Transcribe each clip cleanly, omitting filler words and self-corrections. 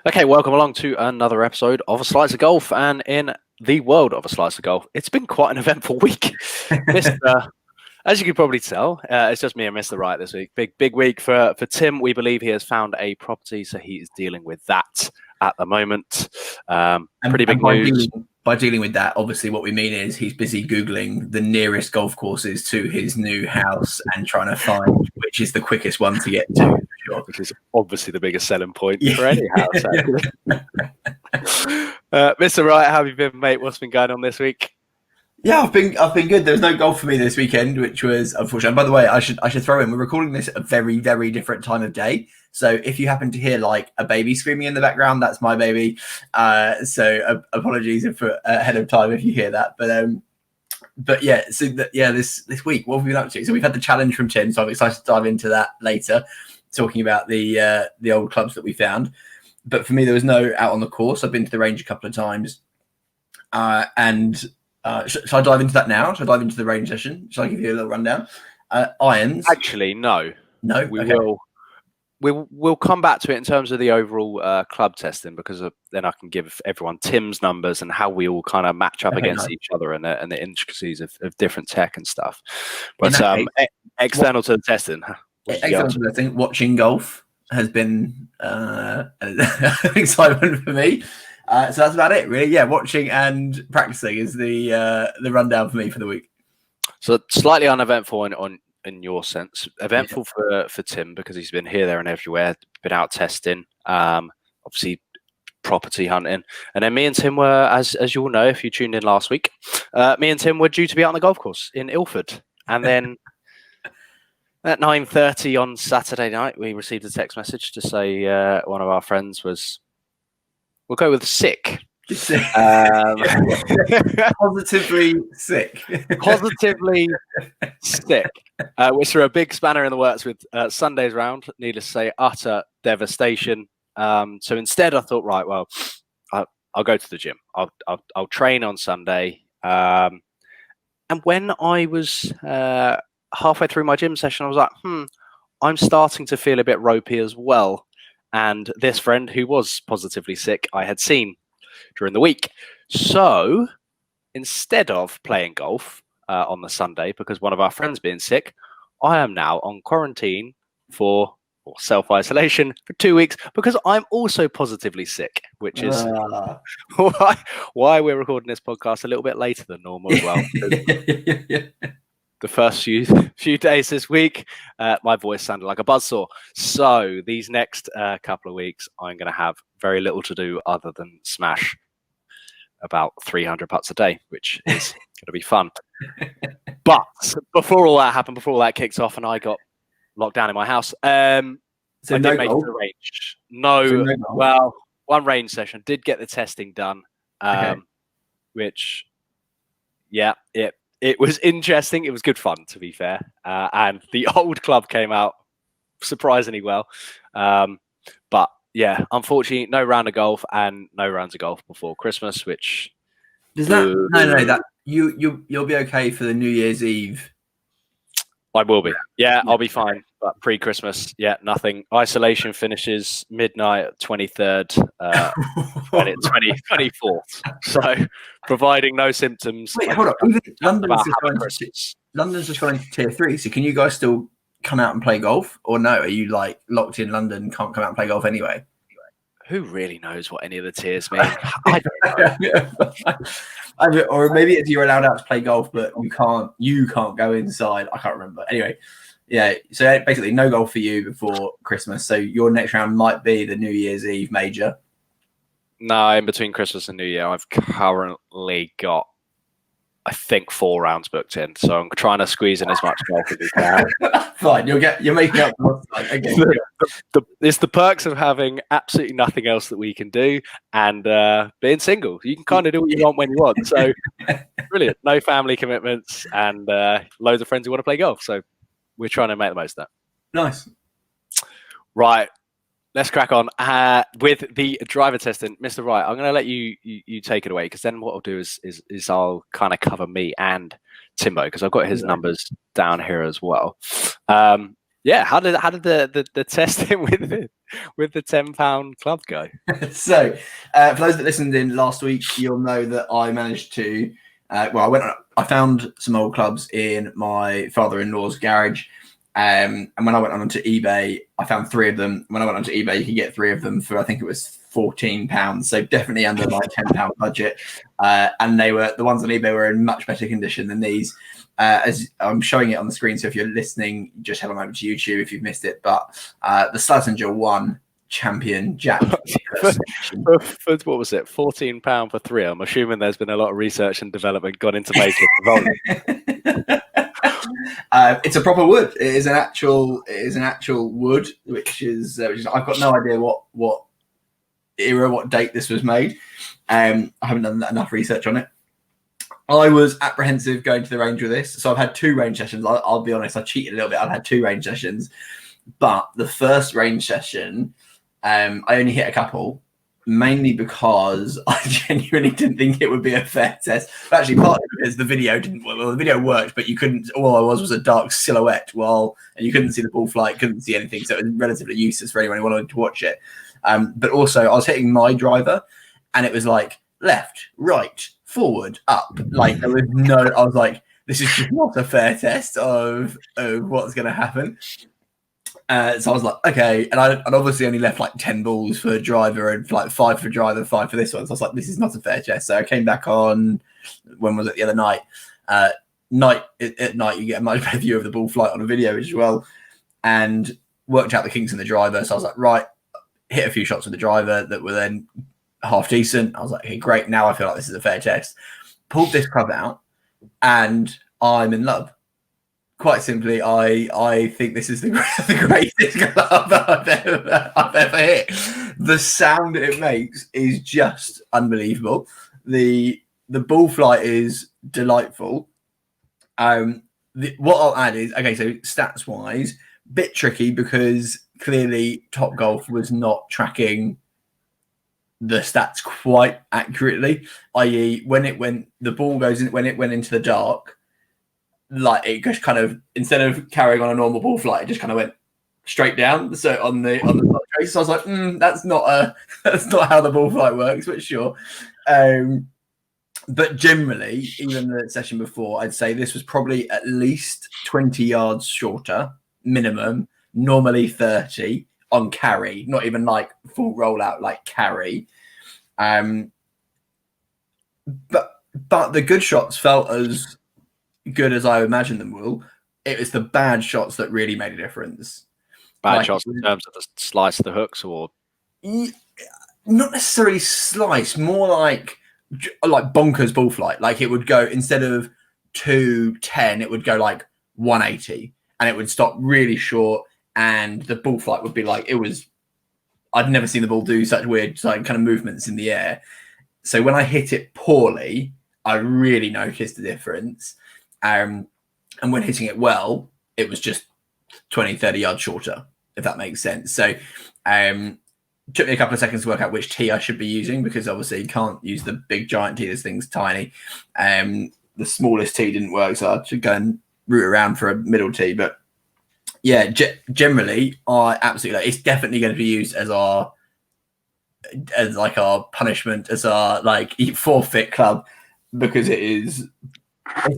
Okay, welcome along to another episode of A Slice of Golf. And in the world of A Slice of Golf, it's been quite an eventful week. As you can probably tell, it's just me and Mr. Wright this week. Big week for Tim. We believe he has found a property, so he is dealing with that at the moment. Pretty big news. By dealing with that, obviously what we mean is he's busy Googling the nearest golf courses to his new house and trying to find which is the quickest one to get to. Sure. Which is obviously the biggest selling point for any house. Mr. Wright, how have you been, mate? What's been going on this week? Yeah, I've been good. There was no golf for me this weekend, which was unfortunate. And by the way, I should throw in, we're recording this at a very, very different time of day. So if you happen to hear like a baby screaming in the background, that's my baby. So apologies for ahead of time if you hear that. But yeah, so this week, what have we been up to? So we've had the challenge from Tim, so I'm excited to dive into that later, talking about the old clubs that we found. But for me, there was no out on the course. I've been to the range a couple of times, should I dive into that now? Should I dive into the range session? Shall I give you a little rundown? Irons. Actually, no. No, we will. We'll come back to it in terms of the overall club testing, because then I can give everyone Tim's numbers and how we all kind of match up against each other and the intricacies of different tech and stuff. But external to the testing. External to the testing, watching golf has been an excitement for me. So that's about it, really. Yeah, watching and practicing is the rundown for me for the week. So slightly uneventful in your sense. Eventful for Tim, because he's been here, there, and everywhere. Been out testing, obviously property hunting, and then me and Tim were, as you all know, if you tuned in last week, me and Tim were due to be out on the golf course in Ilford, and then at 9:30 on Saturday night, we received a text message to say one of our friends was. We'll go with sick. Positively sick. Positively sick. Which are a big spanner in the works with Sunday's round. Needless to say, utter devastation. So instead, I thought, right, well, I'll go to the gym. I'll train on Sunday. And when I was halfway through my gym session, I was like, I'm starting to feel a bit ropey as well. And this friend who was positively sick, I had seen during the week. So instead of playing golf on the Sunday, because one of our friends being sick, I am now on quarantine or self-isolation for 2 weeks because I'm also positively sick, which is why we're recording this podcast a little bit later than normal as well. The first few days this week, my voice sounded like a buzzsaw. So these next couple of weeks, I'm going to have very little to do other than smash about 300 putts a day, which is going to be fun. But before all that happened, before all that kicked off and I got locked down in my house, I did make it to the range. Well, one range session. Did get the testing done, which, It was interesting. It was good fun, to be fair. And the old club came out surprisingly well. But yeah, unfortunately, no round of golf and no rounds of golf before Christmas, which does that you'll be okay for the New Year's Eve. I will be. Yeah, I'll be fine. But pre-Christmas, nothing. Isolation finishes midnight, 23rd, 24th. So, providing no symptoms. Wait, hold on. London's just going to tier 3. So, can you guys still come out and play golf, or no? Are you like locked in London? Can't come out and play golf anyway. Who really knows what any of the tiers mean? I don't know. Or maybe it's you're allowed out to play golf, but you can't go inside. I can't remember. Anyway. Yeah, so basically no golf for you before Christmas. So your next round might be the New Year's Eve major. No, in between Christmas and New Year, I've currently got, I think, 4 rounds booked in. So I'm trying to squeeze in as much golf as we can. Fine, you're making up. Okay. It's the perks of having absolutely nothing else that we can do and being single. You can kind of do what you want when you want. So brilliant. No family commitments and loads of friends who want to play golf. So we're trying to make the most of that. Nice. Right. Let's crack on with the driver testing. Mr. Wright, I'm going to let you take it away, because then what I'll do is I'll kind of cover me and Timbo, because I've got his numbers down here as well. Yeah, how did the testing with the £10 club go? So, for those that listened in last week, you'll know that I managed to. I found some old clubs in my father-in-law's garage, and when I went onto eBay, I found 3 of them. When I went onto eBay, you could get 3 of them for I think it was £14, so definitely under my £10 budget. And they were the ones on eBay were in much better condition than these. As I'm showing it on the screen, so if you're listening, just head on over to YouTube if you've missed it. But the Slazenger 1 Champion Jack. for what was it, £14 for 3? I'm assuming there's been a lot of research and development gone into making it. It's a proper wood. It is an actual wood, which is I've got no idea what era, what date this was made. I haven't done enough research on it. I was apprehensive going to the range with this, so I've had 2 range sessions. I'll be honest, I cheated a little bit. I've had 2 range sessions, but the first range session, I only hit a couple, mainly because I genuinely didn't think it would be a fair test. But actually, partly because the video didn't. Well, the video worked, but you couldn't. All I was a dark silhouette. And you couldn't see the ball flight, couldn't see anything, so it was relatively useless for anyone who wanted to watch it. But also, I was hitting my driver, and it was like left, right, forward, up. Like there was no. I was like, this is just not a fair test of what's going to happen. So I was like, okay, and I obviously only left like 10 balls for driver and like 5 for driver, 5 for this one. So I was like, this is not a fair test. So I came back on, when was it, the other night? At night, you get a much better view of the ball flight on a video as well, and worked out the kinks in the driver. So I was like, right, hit a few shots with the driver that were then half decent. I was like, okay, great. Now I feel like this is a fair test. Pulled this club out, and I'm in love. Quite simply, I think this is the greatest club I've ever hit. The sound it makes is just unbelievable. The ball flight is delightful. What I'll add is, okay, so stats wise, bit tricky because clearly Top Golf was not tracking the stats quite accurately. I.e., when the ball goes in, when it went into the dark, like it just kind of, instead of carrying on a normal ball flight, it just kind of went straight down. So on the trace, so I was like, that's not how the ball flight works, but sure. But generally, even the session before, I'd say this was probably at least 20 yards shorter, minimum, normally 30 on carry, not even like full rollout, like carry. But the good shots felt as good as I imagined them will. It was the bad shots that really made a difference. Bad shots in terms of the slice of the hooks, or not necessarily slice, more like bonkers ball flight. Like it would go, instead of 210, it would go like 180, and it would stop really short, and the ball flight would be like, I'd never seen the ball do such weird kind of movements in the air. So when I hit it poorly, I really noticed the difference. And when hitting it well, it was just 20, 30 yards shorter, if that makes sense. So took me a couple of seconds to work out which tee I should be using, because obviously you can't use the big giant tee. This thing's tiny. The smallest tee didn't work, so I should go and root around for a middle tee. But yeah, generally, I absolutely it's definitely going to be used as our punishment, as our forfeit club, because it's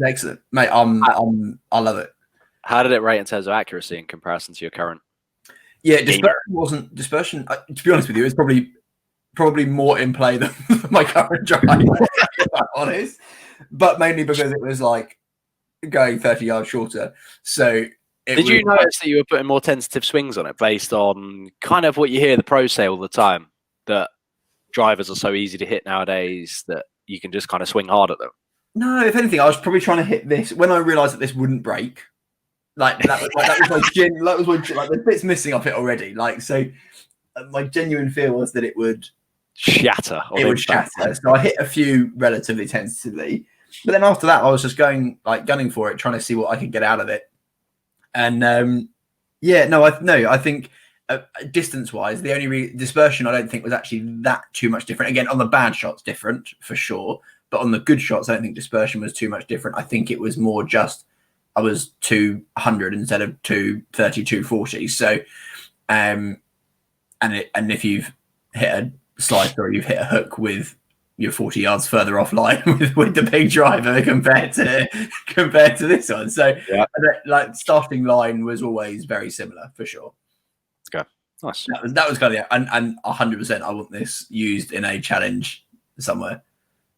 excellent, mate. I love it. How did it rate in terms of accuracy in comparison to your current? Yeah, dispersion. To be honest with you, it's probably more in play than my current drive, if I'm honest. But mainly because it was like going 30 yards shorter. So did you notice that you were putting more tentative swings on it based on kind of what you hear the pros say all the time, that drivers are so easy to hit nowadays that you can just kind of swing hard at them? No, if anything, I was probably trying to hit this when I realised that this wouldn't break. That was the bits missing off it already. So my genuine fear was that it would shatter. So I hit a few relatively tentatively, but then after that, I was just gunning for it, trying to see what I could get out of it. And I think distance-wise, the only dispersion I don't think was actually that too much different. Again, on the bad shots, different for sure, but on the good shots, I don't think dispersion was too much different. I think it was more just I was 200 instead of 230, 240. So, and if you've hit a slice or you've hit a hook with you're 40 yards further offline with the big driver compared to this one. So Yeah. like starting line was always very similar for sure. Okay. Nice. That was kind of and 100% I want this used in a challenge somewhere.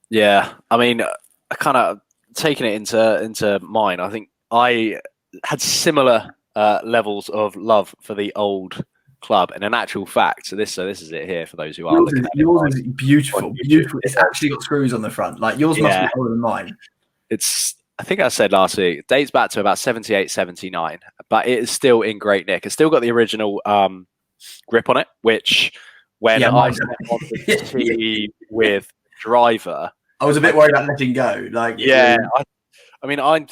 Yeah. I mean, I kind of taking it into mine. I think I had similar levels of love for the old club, and in actual fact, so this is it here for those who are looking at it. Yours is beautiful. It's actually got screws on the front. Like yours must be older than mine. It's, I think I said last week, it dates back to about 78, 79, but it is still in great nick. It's still got the original grip on it, which when I set on the tee with driver, I was a bit worried about letting go. Like, yeah, I mean, I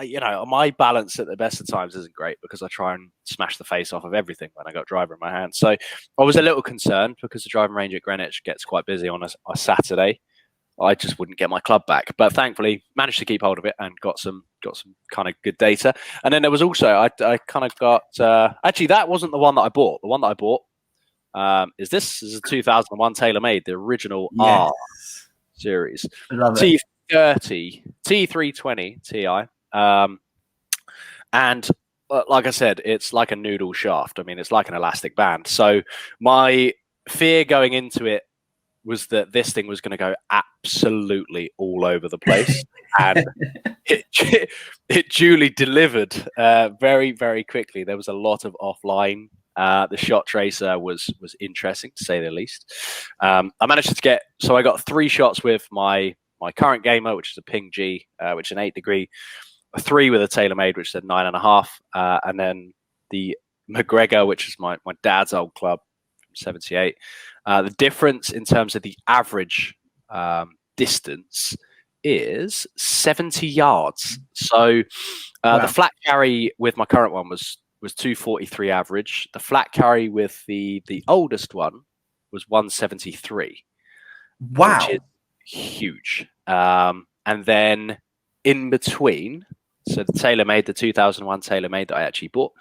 you know, my balance at the best of times isn't great because I try and smash the face off of everything when I got driver in my hand. So I was a little concerned because the driving range at Greenwich gets quite busy on a Saturday. I just wouldn't get my club back, but thankfully managed to keep hold of it and got some kind of good data. And then there was also I kind of got actually that wasn't the one that I bought. The one that I bought is a 2001 TaylorMade, the original R series. I love it. T30 T320 Ti, and like I said, it's like a noodle shaft. I mean, it's like an elastic band. So my fear going into it was that this thing was going to go absolutely all over the place, and it duly delivered very, very quickly. There was a lot of offline. The shot tracer was interesting to say the least. I managed to get, so I got 3 shots with my current gamer, which is a Ping G, which is an 8 degree, a 3 with a TaylorMade, which is a 9.5, and then the McGregor, which is my dad's old club from 78. The difference in terms of the average distance is 70 yards. So the flat carry with my current one was 243 average. The flat carry with the oldest one was 173. Wow. Which is huge. And then in between, so the TaylorMade, the 2001 TaylorMade that I actually bought,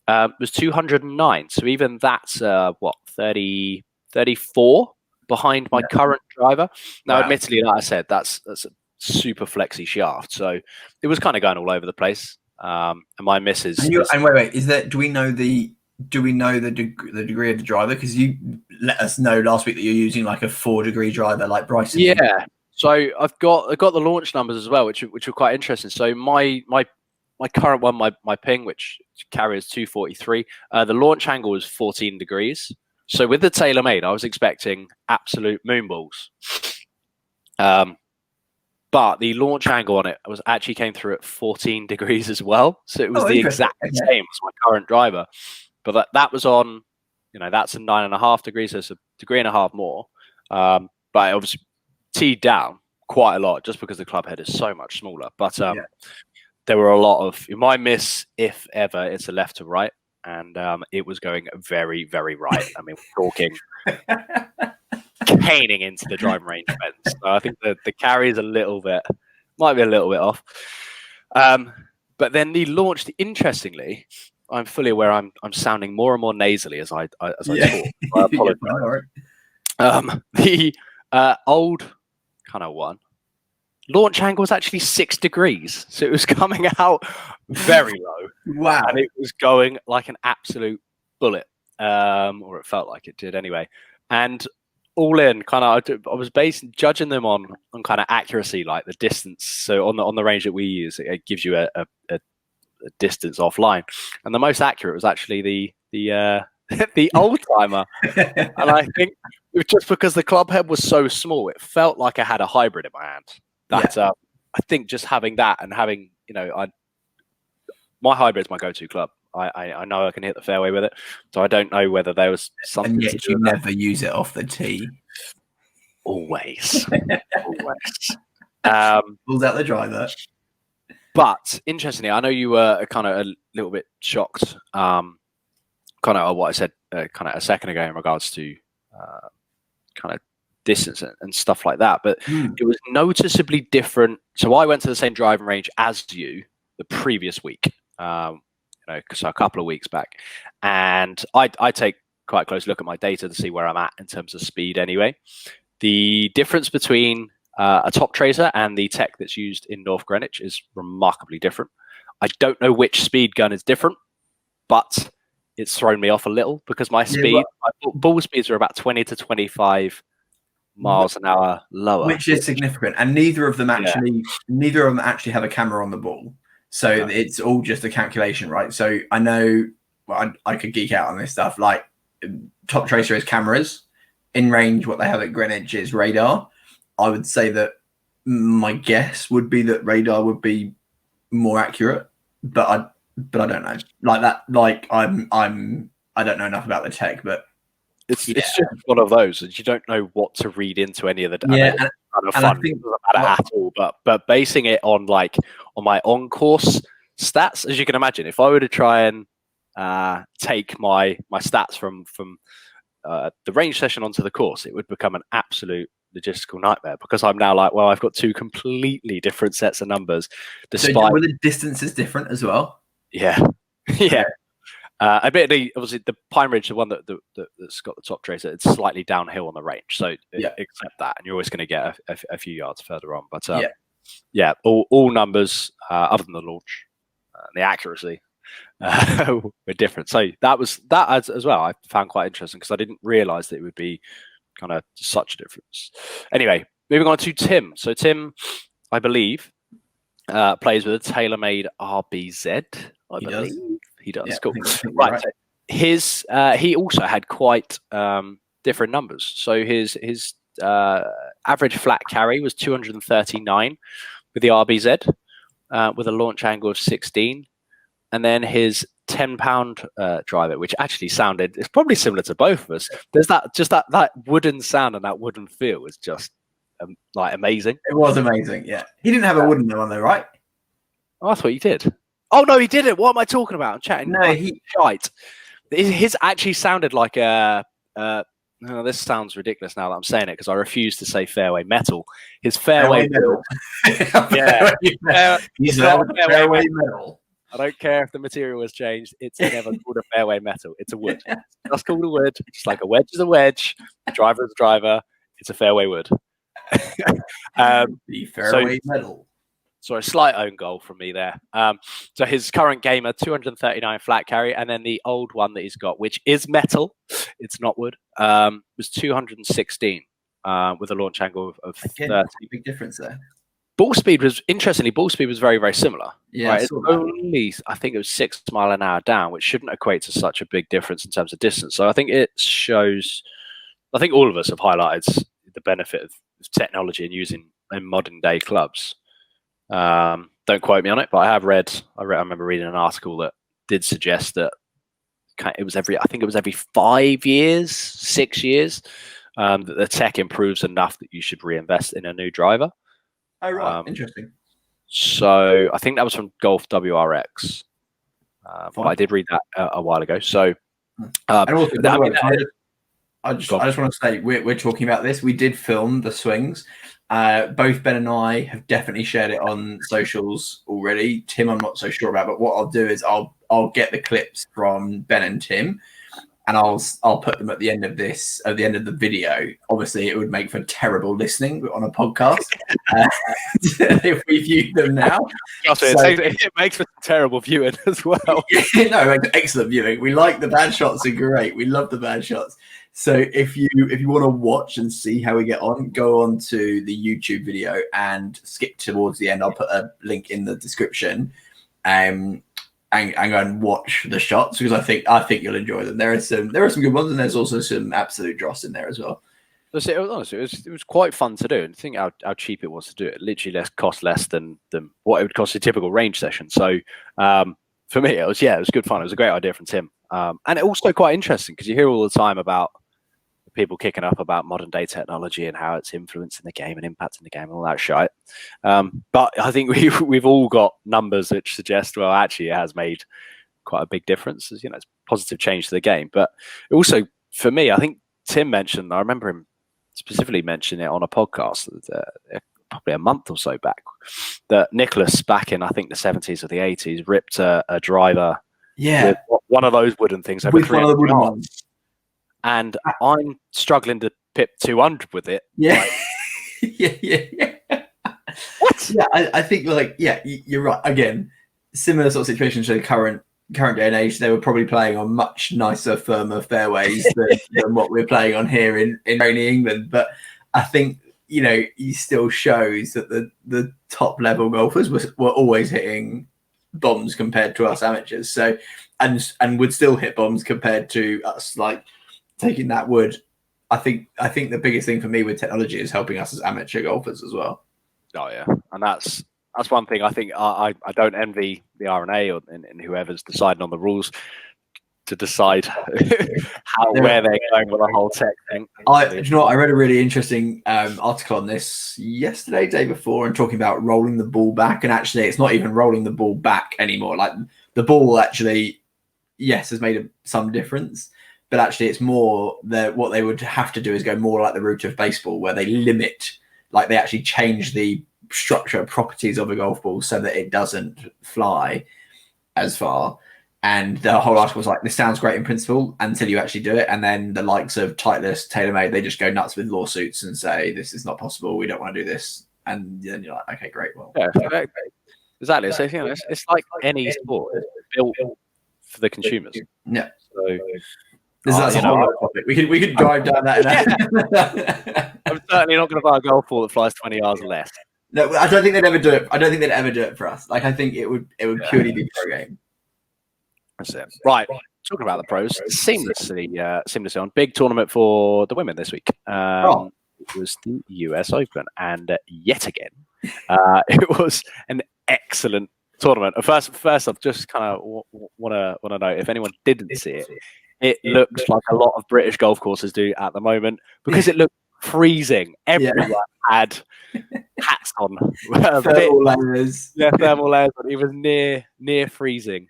was 209. So even that's 34 behind my current driver. Now, admittedly, like I said, that's a super flexy shaft. So it was kind of going all over the place. And my missus. And wait, is that? Do we know the degree of the driver? Because you let us know last week that you're using like a 4-degree driver, like Bryson. Yeah. So I've got the launch numbers as well, which are quite interesting. So my current one, my Ping, which carries 243, the launch angle is 14 degrees. So with the TaylorMade, I was expecting absolute moonballs. But the launch angle on it actually came through at 14 degrees as well. So it was the exact same as my current driver. But that was on, that's a 9.5 degrees, so it's a degree and a half more. But I obviously teed down quite a lot just because the club head is so much smaller. But there were a lot of, my miss, if ever, it's a left to right. And it was going very, very right. I mean, we're talking caning into the driving range fence. So I think the carry is might be a little bit off. But then the launch, interestingly, I'm fully aware I'm sounding more and more nasally as I talk. I apologize. The old kind of one, launch angle was actually 6 degrees. So it was coming out very low. Wow. And it was going like an absolute bullet. Or it felt like it did anyway. And all in, kind of, I was judging them on kind of accuracy, like the distance. So on the range that we use, it gives you a distance offline, and the most accurate was actually the old timer. And I think it was just because the club head was so small, it felt like I had a hybrid in my hand. That I think just having that and having my hybrid is my go-to club. I know I can hit the fairway with it, so I don't know whether there was something. And yet you never use it off the tee. Always. Pulls out the driver. But interestingly, I know you were kind of a little bit shocked, kind of what I said kind of a second ago in regards to kind of distance and stuff like that. But it was noticeably different. So I went to the same driving range as you, the previous week, so a couple of weeks back, and I take quite a close look at my data to see where I'm at in terms of speed. Anyway, the difference between a top tracer and the tech that's used in North Greenwich is remarkably different. I don't know which speed gun is different, but it's thrown me off a little because my ball speeds are about 20 to 25 miles an hour lower, which is significant. And neither of them actually have a camera on the ball, so it's all just a calculation, right? So I know, well, I could geek out on this stuff. Like top tracer is cameras, in range. What they have at Greenwich is radar. I would say that my guess would be that radar would be more accurate, but I don't know. Like that, like I don't know enough about the tech, but it's just one of those, and you don't know what to read into any of the data. Yeah, kind of fun. It doesn't matter at all. But basing it on my on course stats, as you can imagine, if I were to try and take my stats from the range session onto the course, it would become an absolute logistical nightmare, because I'm now like, well, I've got two completely different sets of numbers. Despite were the distances different as well? Yeah. Admittedly, obviously, the Pine Ridge, the one that's got the top tracer, it's slightly downhill on the range, so accept that, and you're always going to get a few yards further on. But all numbers other than the launch and the accuracy were different. So that as well. I found quite interesting because I didn't realise that it would be kind of such a difference. Anyway, moving on to Tim. So Tim, I believe, plays with a TaylorMade RBZ. He does. Cool. Right. So he also had quite different numbers. So his average flat carry was 239 with the RBZ, with a launch angle of 16, and then his 10-pound driver, which actually sounded, it's probably similar to both of us. There's that wooden sound and that wooden feel is just like amazing. It was amazing. Yeah, he didn't have a wooden one though, right? Oh, I thought you did. Oh no, he didn't. What am I talking about? I'm chatting. No, shite. His actually sounded like a. No, this sounds ridiculous now that I'm saying it, because I refuse to say fairway metal. His fairway metal. Yeah, fairway metal. I don't care if the material has changed. It's never called a fairway metal. It's a wood. It's just called a wood. Just like a wedge is a wedge. A driver is a driver. It's a fairway wood. The fairway metal. So a slight own goal from me there. So his current gamer, 239 flat carry, and then the old one that he's got, which is metal, it's not wood, was 216 with a launch angle of 30. Big difference there. Ball speed was very, very similar. Yeah, right? It's only, I think it was 6 miles an hour down, which shouldn't equate to such a big difference in terms of distance. So I think it shows, I think all of us have highlighted the benefit of technology and using in modern day clubs. Don't quote me on it, but I remember reading an article that did suggest that it was every 5 years, 6 years, that the tech improves enough that you should reinvest in a new driver. Oh, right. Interesting. So I think that was from Golf WRX. But I did read that a while ago. So, and also, I just want to say we're talking about this. We did film the swings. Both Ben and I have definitely shared it on socials already. Tim, I'm not so sure about, but what I'll do is I'll get the clips from Ben and Tim, and I'll put them at the end of the video. Obviously, it would make for terrible listening on a podcast if we viewed them now. It makes for terrible viewing as well. No, excellent viewing. We like the bad shots are great. We love the bad shots. So if you want to watch and see how we get on, go on to the YouTube video and skip towards the end. I'll put a link in the description, and go and watch the shots, because I think you'll enjoy them. There are some good ones, and there's also some absolute dross in there as well. It was quite fun to do, and think how cheap it was to do it. Literally cost less than what it would cost a typical range session. So for me, it was good fun. It was a great idea from Tim, and it also quite interesting because you hear all the time about people kicking up about modern day technology and how it's influencing the game and impacting the game and all that shit. But I think we've all got numbers which suggest, well, actually it has made quite a big difference. It's positive change to the game. But also for me, I think Tim mentioned, I remember him specifically mentioning it on a podcast probably a month or so back, that Nicholas back in, I think, the 70s or the 80s ripped a driver with one of those wooden things over 300 one of the wooden yards. ones. And I'm struggling to pip 200 with it. Yeah. Like, yeah. What? Yeah, I think you're right. Again, similar sort of situation to the current day and age. They were probably playing on much nicer, firmer fairways than what we're playing on here in rainy England. But I think he still shows that the top level golfers were always hitting bombs compared to us amateurs. So and would still hit bombs compared to us. Like taking that wood. I think the biggest thing for me with technology is helping us as amateur golfers as well. Oh yeah, and that's one thing I think I don't envy the R&A and whoever's deciding on the rules to decide where they're going with the whole tech thing. Do you know what? I read a really interesting article on this yesterday, day before, and talking about rolling the ball back. And actually, it's not even rolling the ball back anymore. Like the ball actually, yes, has made some difference. But actually, it's more what they would have to do is go more like the route of baseball, where they limit, like they actually change the structure properties of a golf ball so that it doesn't fly as far. And the whole article was like, this sounds great in principle until you actually do it. And then the likes of Titleist, TaylorMade, they just go nuts with lawsuits and say, this is not possible. We don't want to do this. And then you're like, okay, great. Well, yeah, exactly. So it's like any sport. It's built for the consumers. Yeah. So. That's a whole other topic. We could drive down that. I'm certainly not going to buy a golf ball that flies 20 yards or less. No, I don't think they'd ever do it. I don't think they'd ever do it for us. Like I think it would purely be pro game. That's it. Right. Talking about the pros, seamlessly on. Big tournament for the women this week. It was the US Open, and yet again, it was an excellent tournament. First off, just kind of want to know if anyone didn't see it. It looks like a lot of British golf courses do at the moment because it looked freezing. Everyone had hats on. Thermal layers. Yeah, thermal layers. But it was near freezing,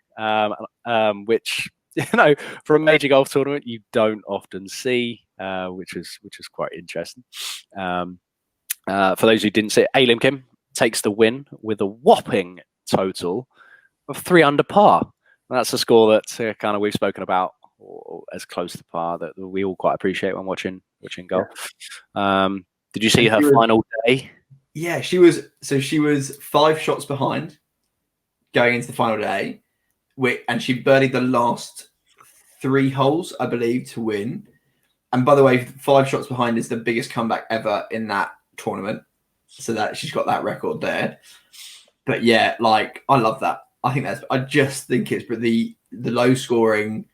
which for a major golf tournament you don't often see, which is quite interesting. For those who didn't see it, Alim Kim takes the win with a whopping total of 3 under par. And that's a score that kind of we've spoken about, or as close to par, that we all quite appreciate when watching golf. Did you see her final day? Yeah, she was 5 shots behind going into the final day, and she birdied the last 3 holes, I believe, to win. And by the way, 5 shots behind is the biggest comeback ever in that tournament, so that she's got that record there. But yeah, like I love that. I just think it's the low scoring.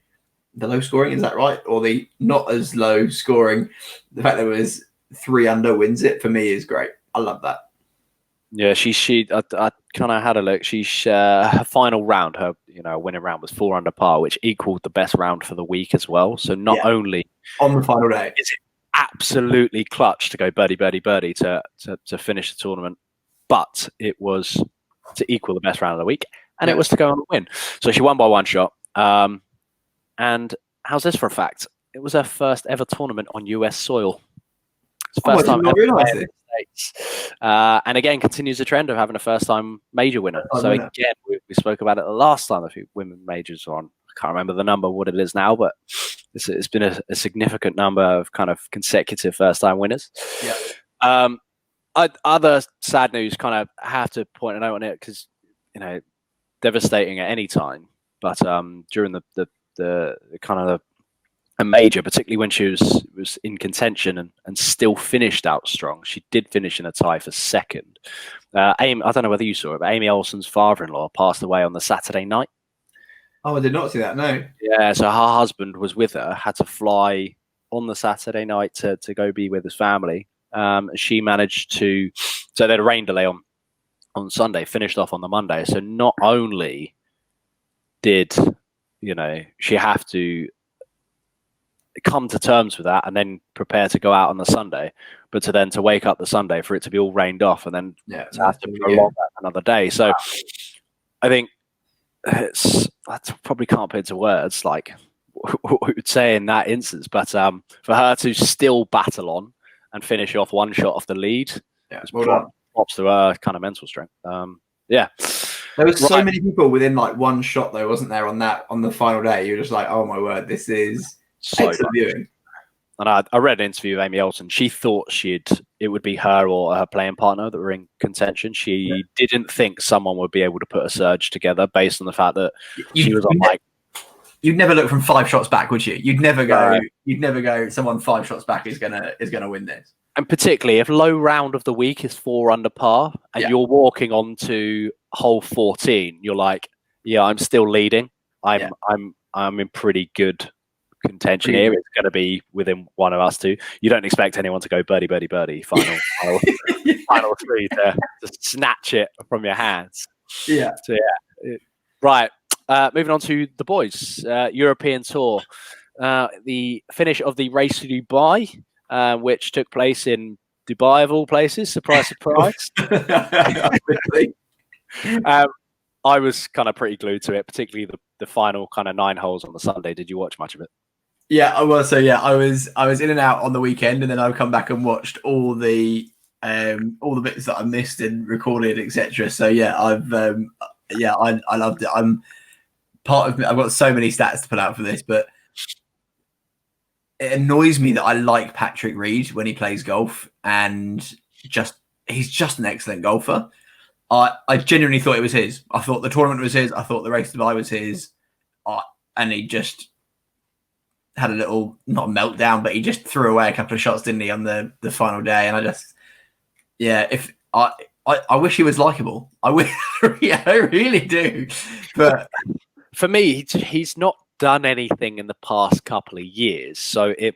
The low scoring, is that right? Or the not as low scoring, the fact that it was 3 under wins it, for me is great. I love that. Yeah, I kind of had a look. Her final round, her winning round was 4 under par, which equaled the best round for the week as well. So not only on the final day is it absolutely clutch to go birdie to finish the tournament, but it was to equal the best round of the week, and it was to go on and win. So she won by 1 shot. And how's this for a fact? It was her first ever tournament on US soil. It's the first time ever in the States. And again, continues the trend of having a first-time major winner. Again, we spoke about it the last time a few women majors were on. I can't remember the number, what it is now, but it's been a significant number of kind of consecutive first-time winners. Yeah. Other sad news, kind of have to point a note on it because, devastating at any time. But during the kind of a major, particularly when she was in contention and still finished out strong. She did finish in a tie for second. Amy, I don't know whether you saw it, but Amy Olsen's father-in-law passed away on the Saturday night. Oh, I did not see that, no. Yeah, so her husband was with her, had to fly on the Saturday night to go be with his family. She managed to, so they had a rain delay on Sunday, finished off on the Monday. So not only did she have to come to terms with that and then prepare to go out on the Sunday, but to wake up the Sunday for it to be all rained off and then to have to prolong that another day. So I think I probably can't put into words like what we would say in that instance, but for her to still battle on and finish off 1 shot off the lead, well props to her kind of mental strength. Yeah. There was so many people within like one shot though, wasn't there, on the final day? You're just like, oh my word, this is so excellent viewing. And I read an interview with Amy Elton. She thought it would be her or her playing partner that were in contention. She didn't think someone would be able to put a surge together based on the fact that she was on like. You'd never look from 5 shots back, would you? You'd never go. You'd never go. Someone 5 shots back is gonna win this. And particularly if low round of the week is 4 under par, and you're walking on to hole 14, you're like, yeah, I'm still leading. I'm in pretty good contention here. It's going to be within one of us two. You don't expect anyone to go birdie, birdie, birdie, final 3 to snatch it from your hands. Yeah. So right. Moving on to the boys, European Tour, the finish of the race to Dubai, which took place in Dubai of all places. Surprise, surprise. I was kind of pretty glued to it, particularly the final kind of 9 holes on the Sunday. Did you watch much of it? Yeah, I was. So yeah, I was in and out on the weekend, and then I've come back and watched all the bits that I missed and recorded, etc. So yeah, I loved it. I'm part of me. I've got so many stats to put out for this, but it annoys me that I like Patrick Reed when he plays golf, and he's just an excellent golfer. I genuinely thought it was his. I thought the tournament was his. I thought the race to Dubai was his. And he just had a little, not a meltdown, but he just threw away a couple of shots, didn't he, on the final day? And I wish he was likable. I really do. But for me, he's not done anything in the past couple of years, so it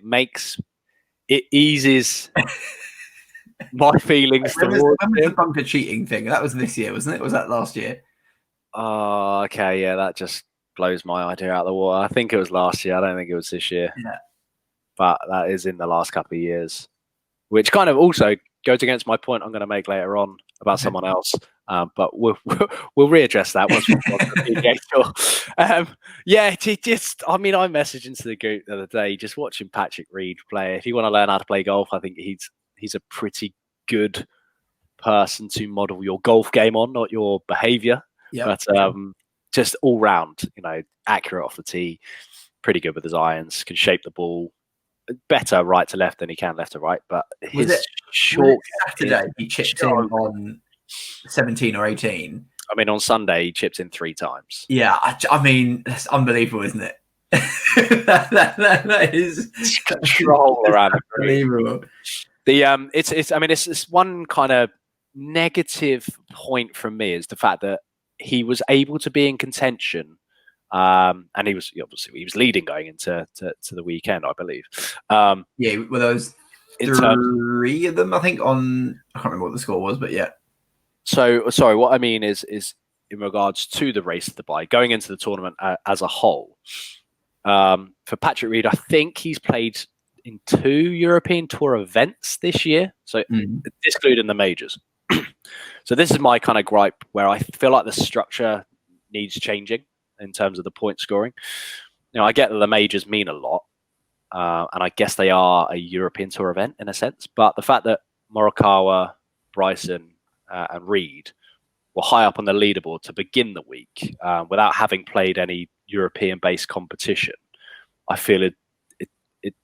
eases my feelings towards him. When was the bunker cheating thing? That was this year, wasn't it? Was that last year? Oh, okay, yeah, that just blows my idea out of the water. I think it was last year. I don't think it was this year. Yeah, but that is in the last couple of years, which kind of also goes against my point I'm going to make later on about someone else. But we'll readdress that once we're on the PGA Tour. I messaged into the group the other day, just watching Patrick Reed play. If you want to learn how to play golf, I think he's a pretty good person to model your golf game on, not your behaviour. Yep. But just all round, accurate off the tee, pretty good with his irons, can shape the ball better right to left than he can left to right. But his Saturday he chipped in on 17 or 18. I mean, on Sunday he chipped in 3 times. Yeah, I mean that's unbelievable, isn't it? that is control around the unbelievable. It's one kind of negative point from me is the fact that he was able to be in contention, and he was leading going into the weekend, I believe. Well, there was 3 of them, I think. I can't remember what the score was, but yeah. So sorry, what I mean is in regards to the race to Dubai, going into the tournament as a whole. For Patrick Reed, I think he's played in 2 European Tour events this year, so excluding the majors. So this is my kind of gripe, where I feel like the structure needs changing in terms of the point scoring. I get that the majors mean a lot, and I guess they are a European Tour event in a sense, but the fact that Morikawa, Bryson, and Reed were high up on the leaderboard to begin the week without having played any European-based competition, I feel it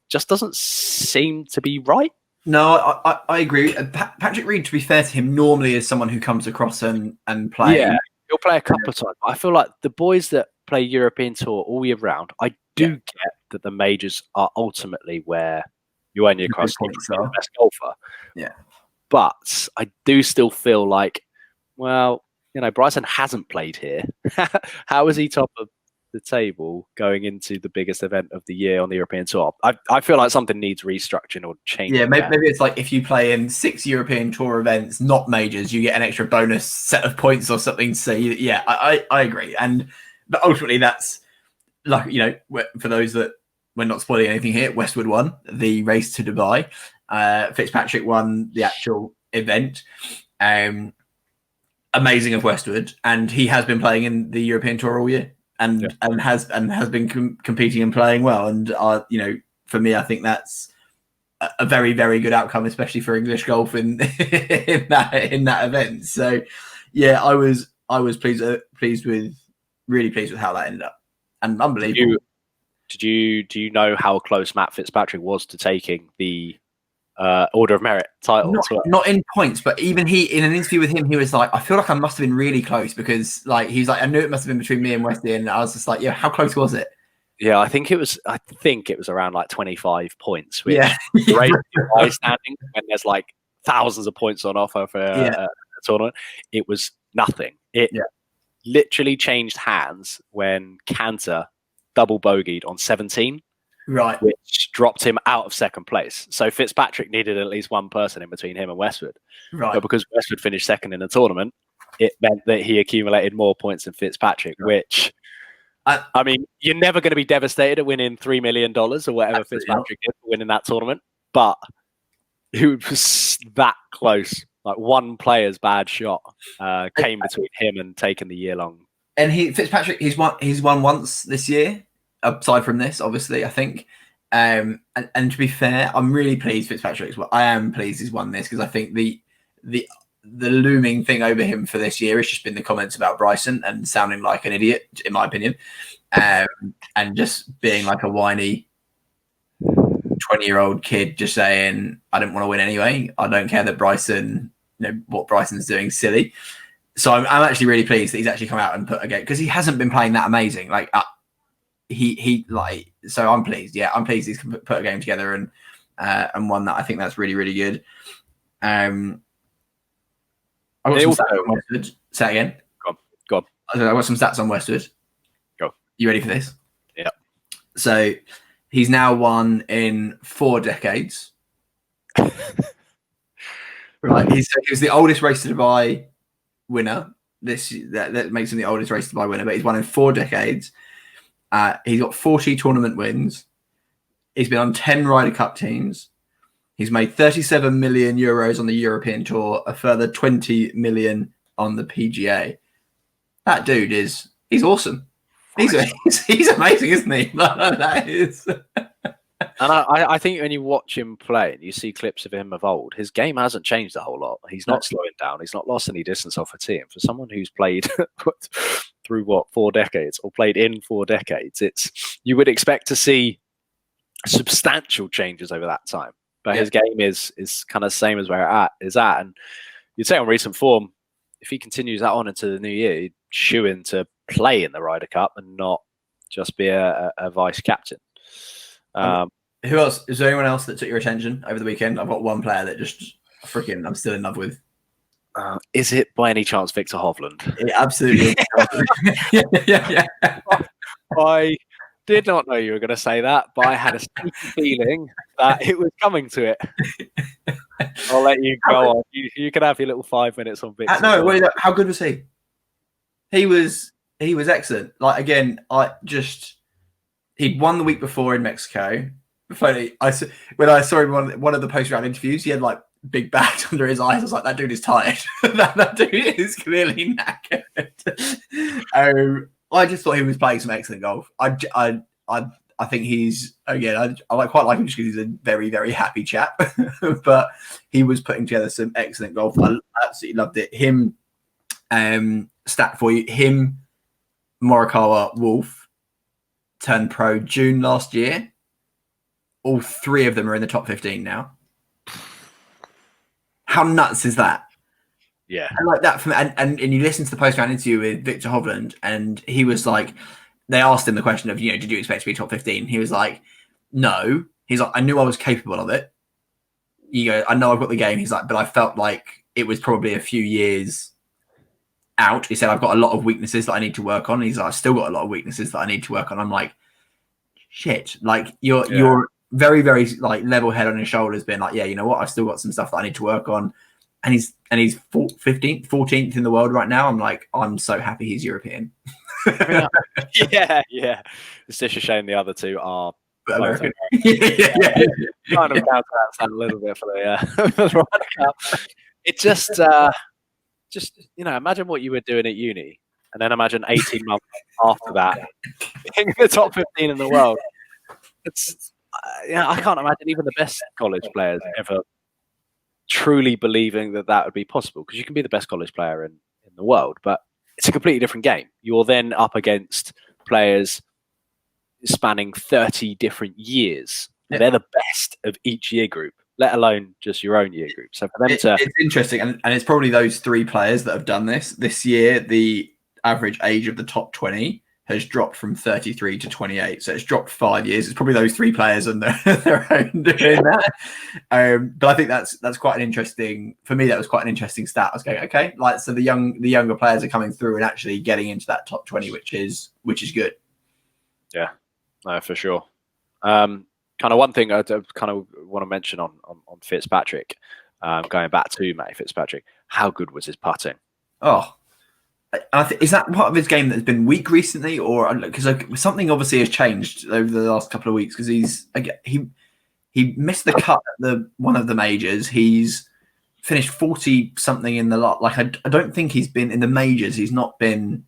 just doesn't seem to be right. No, I agree. Patrick Reed, to be fair to him, normally is someone who comes across and play. Yeah, he'll play a couple of times. I feel like the boys that play European Tour all year round, I do get that the majors are ultimately where you earn your cross the best golfer. Yeah. But I do still feel like, well, Bryson hasn't played here. How is he top of the table going into the biggest event of the year on the European Tour? I feel like something needs restructuring or changing. Yeah, maybe it's like if you play in 6 European Tour events, not majors, you get an extra bonus set of points or something. So yeah, I agree. But ultimately, that's like, for those that we're not spoiling anything here, Westwood won the race to Dubai. Fitzpatrick won the actual event. Amazing of Westwood, and he has been playing in the European Tour all year, and has been competing and playing well. And for me, I think that's a very, very good outcome, especially for English golf in that event. So, yeah, I was really pleased with how that ended up, and unbelievable. Do you know how close Matt Fitzpatrick was to taking the Order of Merit title? Not in points, but even in an interview with him, he was like, I feel like I must have been really close, because like he's like, I knew it must have been between me and Westy, and I was just like, yeah, how close was it? Yeah, I think it was around like 25 points, which yeah, great high standing when there's like thousands of points on offer for a tournament. It was nothing. It literally changed hands when Cantor double bogeyed on 17, right, which dropped him out of second place. So Fitzpatrick needed at least one person in between him and Westwood. Right. But because Westwood finished second in the tournament, it meant that he accumulated more points than Fitzpatrick, which, I mean, you're never going to be devastated at winning $3 million or whatever Fitzpatrick did for winning that tournament. But it was that close. Like one player's bad shot came between him and taking the year long. And Fitzpatrick, he's won once this year, aside from this, obviously, I think. And to be fair, I'm really pleased Fitzpatrick's. I am pleased he's won this, because I think the looming thing over him for this year has just been the comments about Bryson and sounding like an idiot, in my opinion, and just being like a whiny 20-year-old kid just saying, I didn't want to win anyway. I don't care that Bryson, what Bryson's doing is silly. So I'm actually really pleased that he's actually come out and put a game, because he hasn't been playing that amazing. Like so I'm pleased. Yeah, I'm pleased he's put a game together and won that. I think that's really, really good. I got some stats on Westwood. Say again. Go on. I got some stats on Westwood. Go. You ready for this? Yeah. So he's now won in 4 decades. Right. He was the oldest race to Dubai winner. That makes him the oldest race to Dubai winner, but he's won in 4 decades. He's got 40 tournament wins. He's been on 10 Ryder Cup teams. He's made 37 million euros on the European Tour, a further 20 million on the PGA. That dude he's awesome. He's amazing, isn't he? That is. And I think when you watch him play and you see clips of him of old, his game hasn't changed a whole lot. He's not slowing down. He's not lost any distance off a tee. And for someone who's played through 4 decades, or played in 4 decades, you would expect to see substantial changes over that time. But his game is kind of same as where it is at. And you'd say on recent form, if he continues that on into the new year, he'd shoe in to play in the Ryder Cup and not just be a vice captain. Who else? Is there anyone else that took your attention over the weekend? I've got one player that just I'm still in love with. Is it by any chance Victor Hovland? It absolutely is. yeah. I did not know you were going to say that, but I had a sneaky feeling that it was coming to it. I'll let you go on. You can have your little 5 minutes on Victor. No, wait, how good was he? He was excellent. Like, again, he'd won the week before in Mexico. Funny, when I saw him on one of the post-round interviews, he had like big bags under his eyes. I was like, that dude is tired. that dude is clearly knackered. I just thought he was playing some excellent golf. I think he's, again, I quite like him just because he's a very, very happy chap. But he was putting together some excellent golf. I absolutely loved it. Him, stat for you, him, Morikawa, Wolf, turned pro June last year. All 3 of them are in the top 15 now. How nuts is that? Yeah. I like that. And you listen to the post-round interview with Victor Hovland, and he was like, they asked him the question of, did you expect to be top 15? He was like, no. He's like, I knew I was capable of it. I know I've got the game. He's like, but I felt like it was probably a few years out. He said, I've got a lot of weaknesses that I need to work on. He's like, I've still got a lot of weaknesses that I need to work on. I'm like, shit. Like, you're very, very like level head on his shoulders, being like, yeah, you know what? I've still got some stuff that I need to work on. And he's 15th, 14th in the world right now. I'm like, I'm so happy he's European. yeah. It's just a shame the other 2 are American. Kind of counteracts that a little bit for the Ryder Cup. It just imagine what you were doing at uni, and then imagine 18 months after that being in the top 15 in the world. Yeah, I can't imagine even the best college players ever truly believing that would be possible, because you can be the best college player in the world, but it's a completely different game. You're then up against players spanning 30 different years. Yeah. They're the best of each year group, let alone just your own year group. So for them it's interesting, and it's probably those 3 players that have done this year. The average age of the top 20 has dropped from 33 to 28, so it's dropped 5 years. It's probably those 3 players on their own doing that. But I think that's quite an interesting, for me, that was quite an interesting stat. I was going, okay, like, so the younger players are coming through and actually getting into that top 20, which is good. Yeah, no, for sure. Kind of one thing I kind of want to mention on Fitzpatrick, going back to Matty Fitzpatrick, how good was his putting? Oh, is that part of his game that's been weak recently, or because something obviously has changed over the last couple of weeks? Because he missed the cut at one of the majors. He's finished 40 something in the lot. Like, I don't think he's been in the majors. He's not been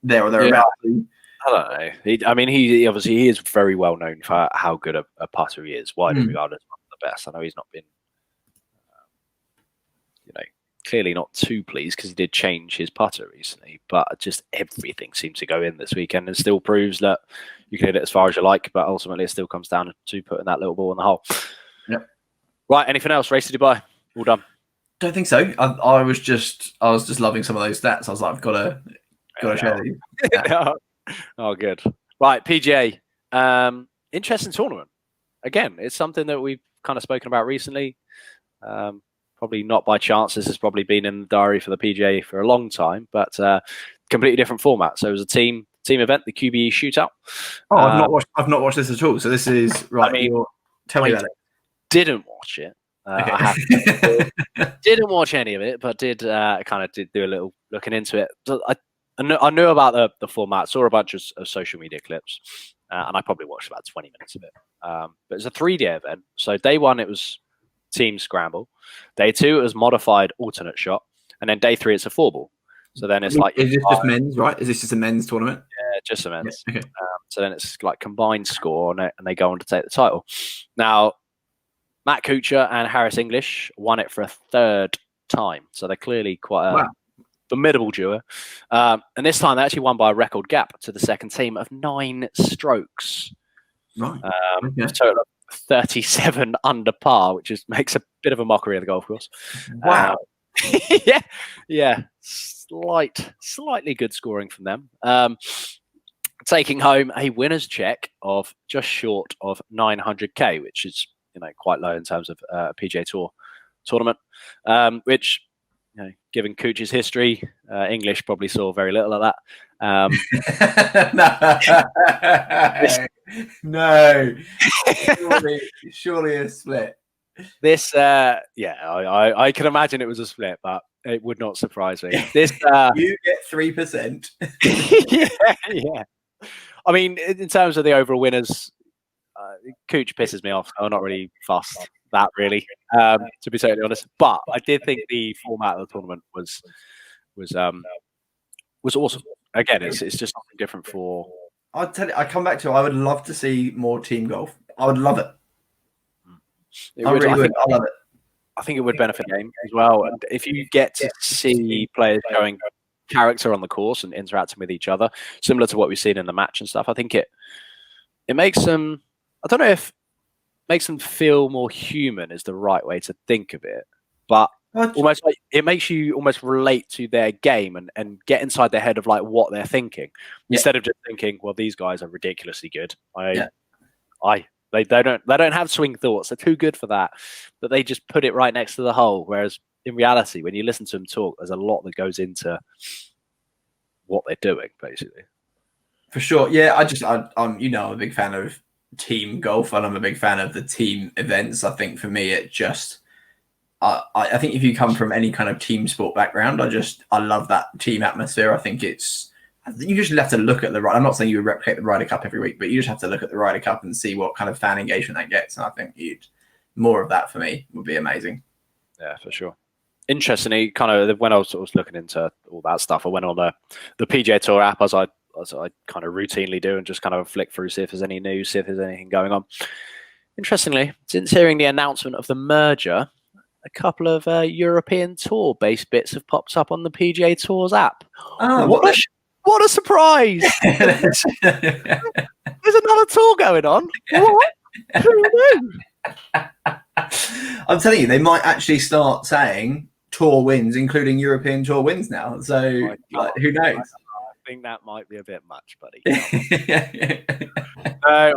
there or thereabouts. Yeah. I don't know. He obviously he is very well known for how good a putter he is, widely regarded as one of the best. I know he's not been, clearly not too pleased, because he did change his putter recently, but just everything seems to go in this weekend, and still proves that you can hit it as far as you like, but ultimately it still comes down to putting that little ball in the hole. Yep. Right. Anything else? Race to Dubai. All done. Don't think so. I was just loving some of those stats. I was like, I've got to share these. Yeah. Oh, good. Right, PGA. Interesting tournament. Again, it's something that we've kind of spoken about recently. Probably not by chance. This has probably been in the diary for the PGA for a long time, but completely different format. So it was a team event, the QBE shootout. Oh, I've not watched this at all. So this is right. Tell me about it. Didn't watch it. Okay. Didn't watch any of it, but did do a little looking into it. I knew about the format, saw a bunch of social media clips, and I probably watched about 20 minutes of it. But it's a 3-day event. So day 1, it was team scramble. Day 2, it was modified alternate shot. And then day 3, it's a 4-ball. So then it's like... Is this just men's, right? Is this just a men's tournament? Yeah, just a men's. Yeah, okay. So then it's like combined score on it, and they go on to take the title. Now, Matt Kuchar and Harris English won it for a 3rd time. So they're clearly quite a formidable duo. And this time they actually won by a record gap to the second team of 9 strokes. Right. Total of 37 under par, which makes a bit of a mockery of the golf course. Wow. Yeah. Slightly good scoring from them. Taking home a winner's check of just short of 900k, which is quite low in terms of PGA Tour tournament. Which, given Cooch's history, English probably saw very little of that. No. Surely a split. This, I can imagine it was a split, but it would not surprise me. This, you get 3%. yeah. I mean, in terms of the overall winners, Cooch pisses me off. I'm not really fussed that, really, to be totally honest. But I did think the format of the tournament was awesome. Again, it's just something different for. I'll tell you, I come back to. I would love to see more team golf. I would love it. I love it. I think it would benefit the game as well. And if you get to see players showing character on the course and interacting with each other, similar to what we've seen in the match and stuff, I think it makes them. I don't know if makes them feel more human is the right way to think of it, but almost like it makes you almost relate to their game and get inside their head of like what they're thinking instead of just thinking, well, these guys are ridiculously good. They don't have swing thoughts. They're too good for that, but they just put it right next to the hole. Whereas in reality, when you listen to them talk, there's a lot that goes into what they're doing, basically. For sure. Yeah, I'm a big fan of team golf, and I'm a big fan of the team events. I think for me, it just I think if you come from any kind of team sport background, I love that team atmosphere. I think you just have to look at I'm not saying you would replicate the Ryder Cup every week, but you just have to look at the Ryder Cup and see what kind of fan engagement that gets. And I think more of that for me would be amazing. Yeah, for sure. Interestingly, kind of when I was looking into all that stuff, I went on the PGA Tour app as I kind of routinely do, and just kind of flick through, see if there's any news, see if there's anything going on. Interestingly, since hearing the announcement of the merger, a couple of European Tour-based bits have popped up on the PGA Tour's app. Oh, What a surprise! There's another tour going on. What? Who knew? I'm telling you, they might actually start saying tour wins, including European Tour wins now. So, who knows? I think that might be a bit much, buddy. I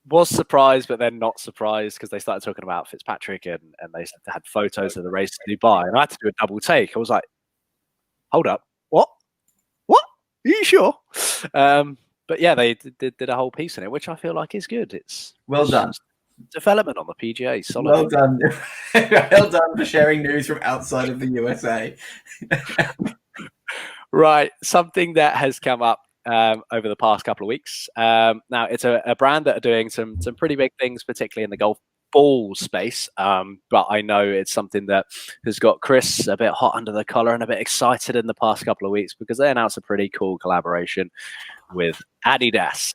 was surprised, but then not surprised because they started talking about Fitzpatrick and they had photos of the race in Dubai, and I had to do a double take. I was like, "Hold up, what? Are you sure?" But yeah, they did a whole piece in it, which I feel like is good. It's well done. Development on the PGA. Solid. Well done. Well done for sharing news from outside of the USA. Right, something that has come up over the past couple of weeks. Now, it's a brand that are doing some pretty big things, particularly in the golf ball space. But I know it's something that has got Chris a bit hot under the collar and a bit excited in the past couple of weeks because they announced a pretty cool collaboration with Adidas.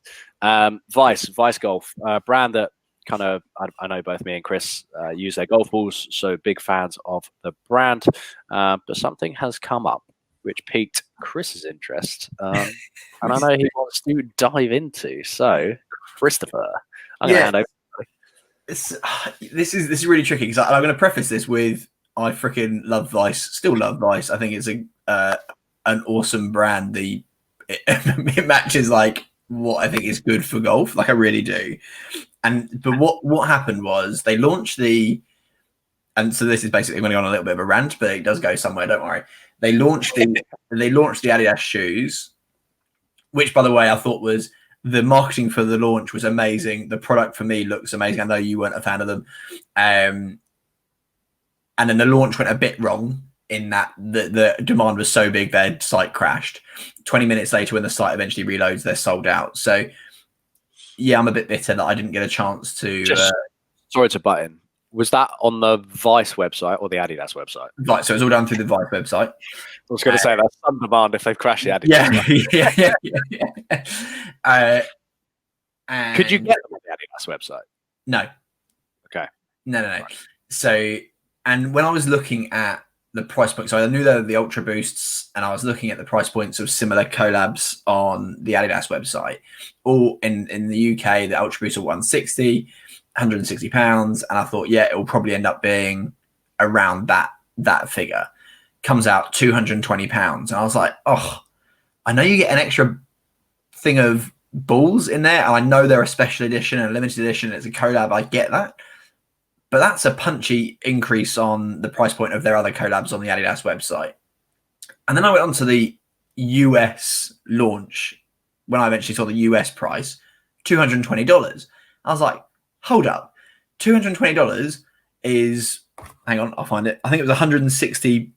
Vice Golf, a brand that kind of, I know both me and Chris use their golf balls, so big fans of the brand. But something has come up which piqued Chris's interest, and I know he wants to dive into. So, Christopher, I'm going to hand over. This is really tricky because I'm going to preface this with I freaking love Vice, still love Vice. I think it's an awesome brand. It matches like what I think is good for golf, like I really do. But what happened was they launched and so this is basically going on a little bit of a rant, but it does go somewhere. Don't worry. They launched the Adidas shoes, which, by the way, I thought was the marketing for the launch was amazing. The product for me looks amazing. I know you weren't a fan of them, and then the launch went a bit wrong in that the demand was so big their site crashed. 20 minutes later, when the site eventually reloads, they're sold out. So, yeah, I'm a bit bitter that I didn't get a chance to. Sorry to butt in. Was that on the Vice website or the Adidas website? Right, so it's all done through the Vice website. I was going to say that's some demand if they've crashed the Adidas. Yeah. Could you get them on the Adidas website? No. Okay. No. Right. So, and when I was looking at the price point, so I knew they were the Ultra Boosts, and I was looking at the price points of similar collabs on the Adidas website. All in the UK, the Ultra Boost are 160. £160, and I thought, yeah, it will probably end up being around that figure. Comes out £220, and I was like, oh, I know you get an extra thing of balls in there, and I know they're a special edition and a limited edition. It's a collab, I get that, but that's a punchy increase on the price point of their other collabs on the Adidas website. And then I went on to the US launch when I eventually saw the US price, $220. I was like, hold up, $220 is, hang on, I'll find it. I think it was £163.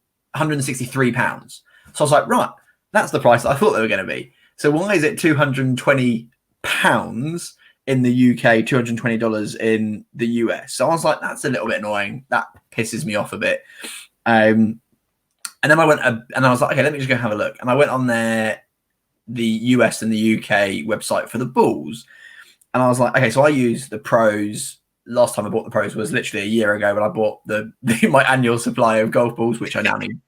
So I was like, right, that's the price that I thought they were going to be. So why is it £220 in the UK, $220 in the US? So I was like, that's a little bit annoying. That pisses me off a bit. And then I went and I was like, okay, let me just go have a look. And I went on the US and the UK website for the balls. And I was like, okay, so I use the Pros. Last time I bought the Pros was literally a year ago when I bought my annual supply of golf balls, which I now need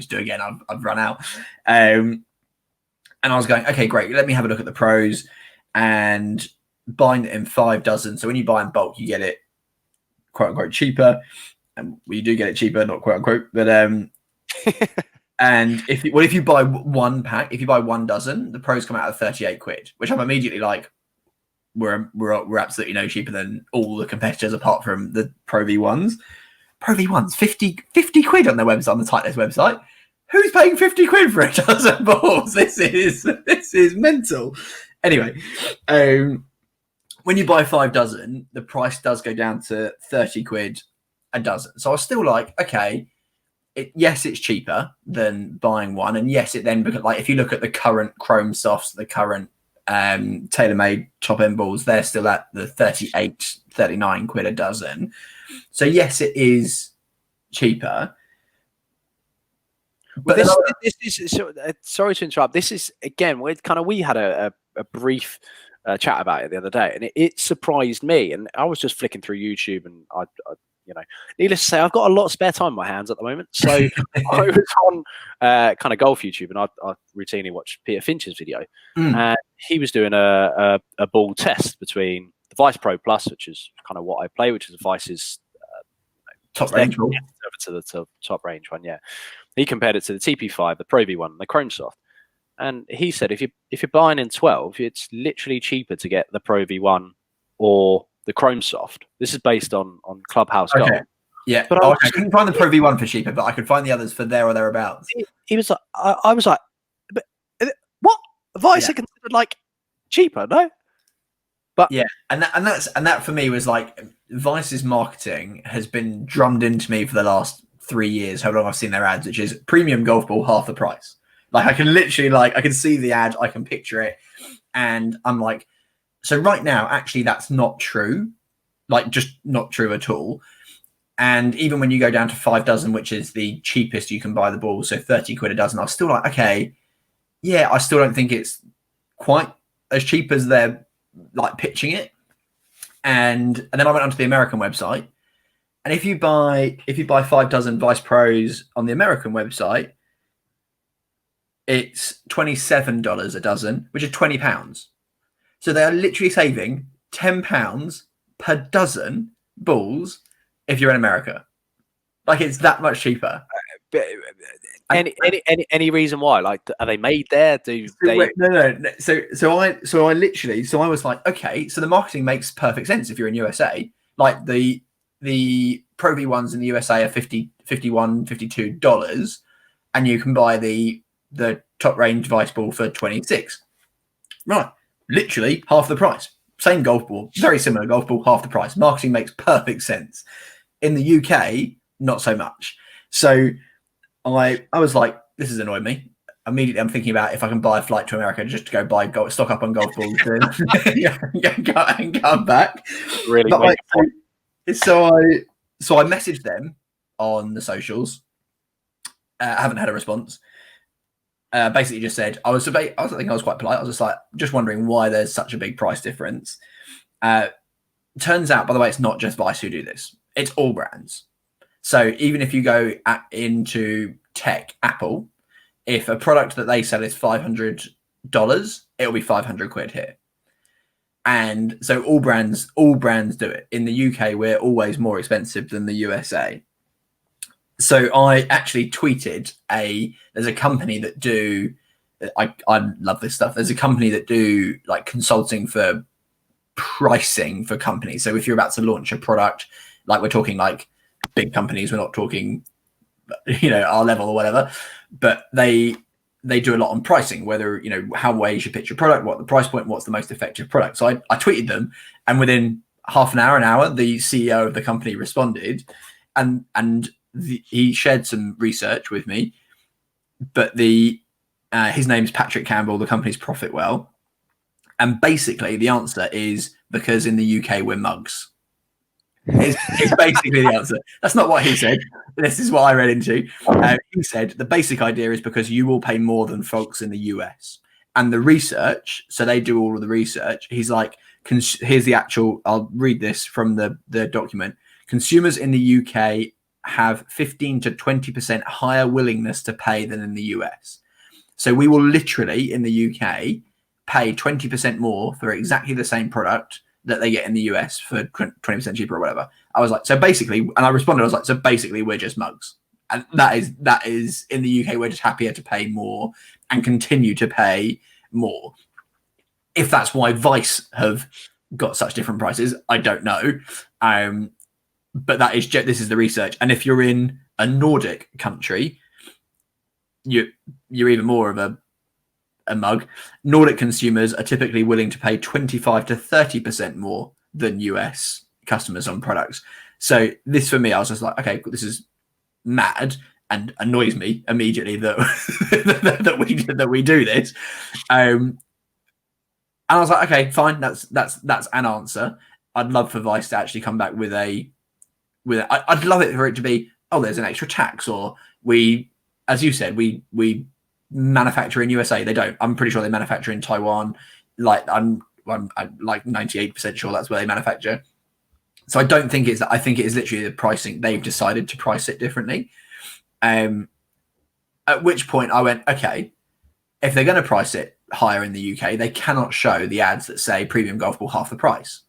to do again. I've run out. And I was going, okay, great. Let me have a look at the Pros and buying it in 5 dozen. So when you buy in bulk, you get it quote unquote cheaper. And you do get it cheaper, not quote unquote, but and if you buy one pack, if you buy 1 dozen, the Pros come out at 38 quid, which I'm immediately like, we're absolutely no cheaper than all the competitors apart from the Pro V1s. Pro V1s, 50 quid on their website, on the Titleist website. Who's paying 50 quid for a dozen balls? This is mental. Anyway, when you buy 5 dozen, the price does go down to 30 quid a dozen. So I was still like, okay, yes, it's cheaper than buying one. And yes, it then, because like if you look at the current Chrome Softs, the current TaylorMade top end balls, they're still at the 38, 39 quid a dozen. So yes, it is cheaper. But this is sorry to interrupt. This is again, we had a brief chat about it the other day, and it surprised me. And I was just flicking through YouTube, and I needless to say, I've got a lot of spare time on my hands at the moment. So I was on kind of golf YouTube, and I routinely watch Peter Finch's video, and he was doing a ball test between the Vice Pro Plus, which is kind of what I play, which is Vice's top range over to the top range one. Yeah, he compared it to the TP5, the Pro V1, and the Chrome Soft. And he said if you're buying in 12, it's literally cheaper to get the Pro V1 or the Chrome Soft. This is based on Clubhouse Golf. Yeah, but I couldn't find the Pro V1 for cheaper, but I could find the others for there or thereabouts. He was like, I was like, but what? Vice are considered like cheaper, no? But yeah, and that for me was like Vice's marketing has been drummed into me for the last 3 years. How long I've seen their ads, which is premium golf ball half the price. Like I can literally I can see the ad, I can picture it, and I'm like, so right now actually that's not true, like just not true at all. And even when you go down to 5 dozen, which is the cheapest you can buy the ball, so 30 quid a dozen, I was still like, okay, yeah, I still don't think it's quite as cheap as they're like pitching it. And then I went onto the American website, and if you buy 5 dozen Vice Pros on the American website, it's $27 a dozen, which is £20. So they are literally saving £10 per dozen balls if you're in America. Like it's that much cheaper. Any reason why? Like, are they made there? No. So I was like, okay, so the marketing makes perfect sense if you're in USA. Like the Pro V1s in the USA are $50, $51, $52, and you can buy the top range Vice ball for 26. Right, literally half the price. Same golf ball, very similar golf ball, half the price. Marketing makes perfect sense. In the UK, not so much. So I was like, this has annoyed me. Immediately, I'm thinking about if I can buy a flight to America just to go stock up on golf balls and come back. Really, so I messaged them on the socials. I haven't had a response. Basically, just said I was quite polite. I was just like, just wondering why there's such a big price difference. Turns out, by the way, it's not just Vice who do this. It's all brands. So even if you go into tech, Apple, if a product that they sell is $500, it'll be 500 quid here. And so all brands do it. In the UK, we're always more expensive than the USA. So I actually tweeted there's a company that do, I love this stuff. There's a company that do like consulting for pricing for companies. So if you're about to launch a product, like we're talking like big companies, we're not talking, our level or whatever, but they do a lot on pricing, whether, how way you should pitch your product, what the price point, what's the most effective product. So I tweeted them, and within half an hour, the CEO of the company responded, and he shared some research with me, but his name's Patrick Campbell, the company's Profit Well. And basically the answer is because in the UK we're mugs. It's basically the answer. That's not what he said. This is what I read into. He said the basic idea is because you will pay more than folks in the US. And the research, so they do all of the research. He's like, here's the actual, I'll read this from the document. Consumers in the UK have 15 to 20% higher willingness to pay than in the US. So we will literally in the UK pay 20% more for exactly the same product that they get in the US for 20% cheaper or whatever. I was like, so basically, and I responded, I was like, so basically we're just mugs. And that is in the UK, we're just happier to pay more and continue to pay more. If that's why Vice have got such different prices, I don't know. But this is the research. And if you're in a Nordic country, you're even more of a mug. Nordic consumers are typically willing to pay 25 to 30% more than US customers on products. So this for me, I was just like, okay, this is mad and annoys me immediately that that we do this. And I was like, okay, fine, that's an answer. I'd love for Vice to actually come back with I'd love it for it to be, oh, there's an extra tax, or we, as you said, we manufacture in USA. They don't. I'm pretty sure they manufacture in Taiwan. Like I'm like 98% sure that's where they manufacture. So I don't think it's that. I think it is literally the pricing. They've decided to price it differently. At which point I went, okay, if they're going to price it higher in the UK, they cannot show the ads that say premium golf ball half the price.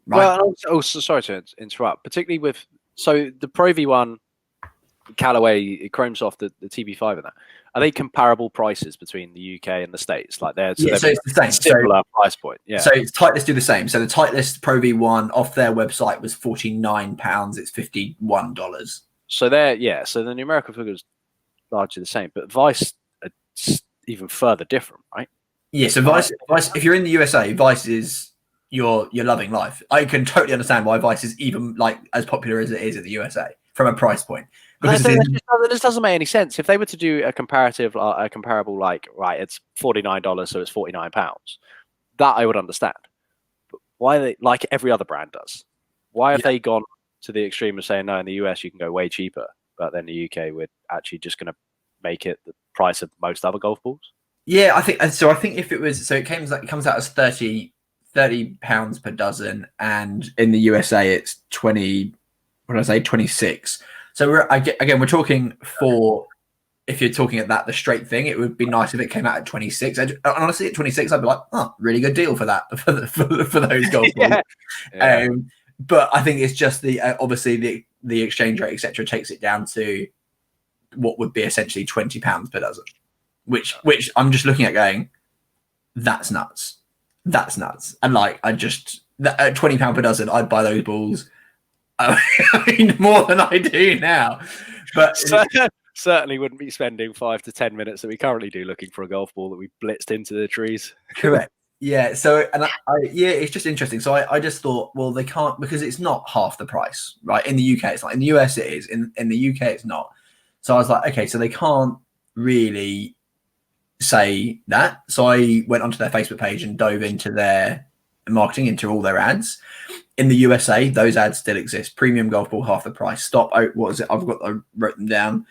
Right? Well, also, sorry to interrupt, particularly with the Pro V1, Callaway, Chromesoft, the TB5 and that. Are they comparable prices between the UK and the States? Like so it's the same. Similar price point. Yeah. So Titleist do the same. So the Titleist Pro V1 off their website was £49. It's $51. So so the numerical figure is largely the same, but Vice are even further different, right? Yeah. So Vice, if you're in the USA, Vice is your loving life. I can totally understand why Vice is even like as popular as it is in the USA from a price point. Because this doesn't make any sense. If they were to do a comparable, like, right, it's $49, so it's £49. That I would understand. But why they, like every other brand does, why have they gone to the extreme of saying, no, in the US you can go way cheaper, but then the UK we're actually just going to make it the price of most other golf balls? Yeah, I think so. I think if it was, so it comes out as £30 per dozen, and in the USA it's 26. So we're talking for, if you're talking at that, the straight thing, it would be nice if it came out at 26. Honestly, at 26, I'd be like, oh, really good deal for that, for those golf balls. Yeah. But I think it's just obviously the exchange rate, etc., takes it down to what would be essentially £20 per dozen, which I'm just looking at going, that's nuts. That's nuts. And like, at £20 per dozen, I'd buy those balls. I mean, more than I do now, but certainly wouldn't be spending 5 to 10 minutes that we currently do looking for a golf ball that we blitzed into the trees. Correct. Yeah. So, and it's just interesting. So I just thought, well, they can't, because it's not half the price, right? In the UK, it's like, in the US it is. In the UK, it's not. So I was like, okay, so they can't really say that. So I went onto their Facebook page and dove into their marketing, into all their ads. In the USA, those ads still exist. Premium golf ball, half the price. Stop. What was it? I wrote them down.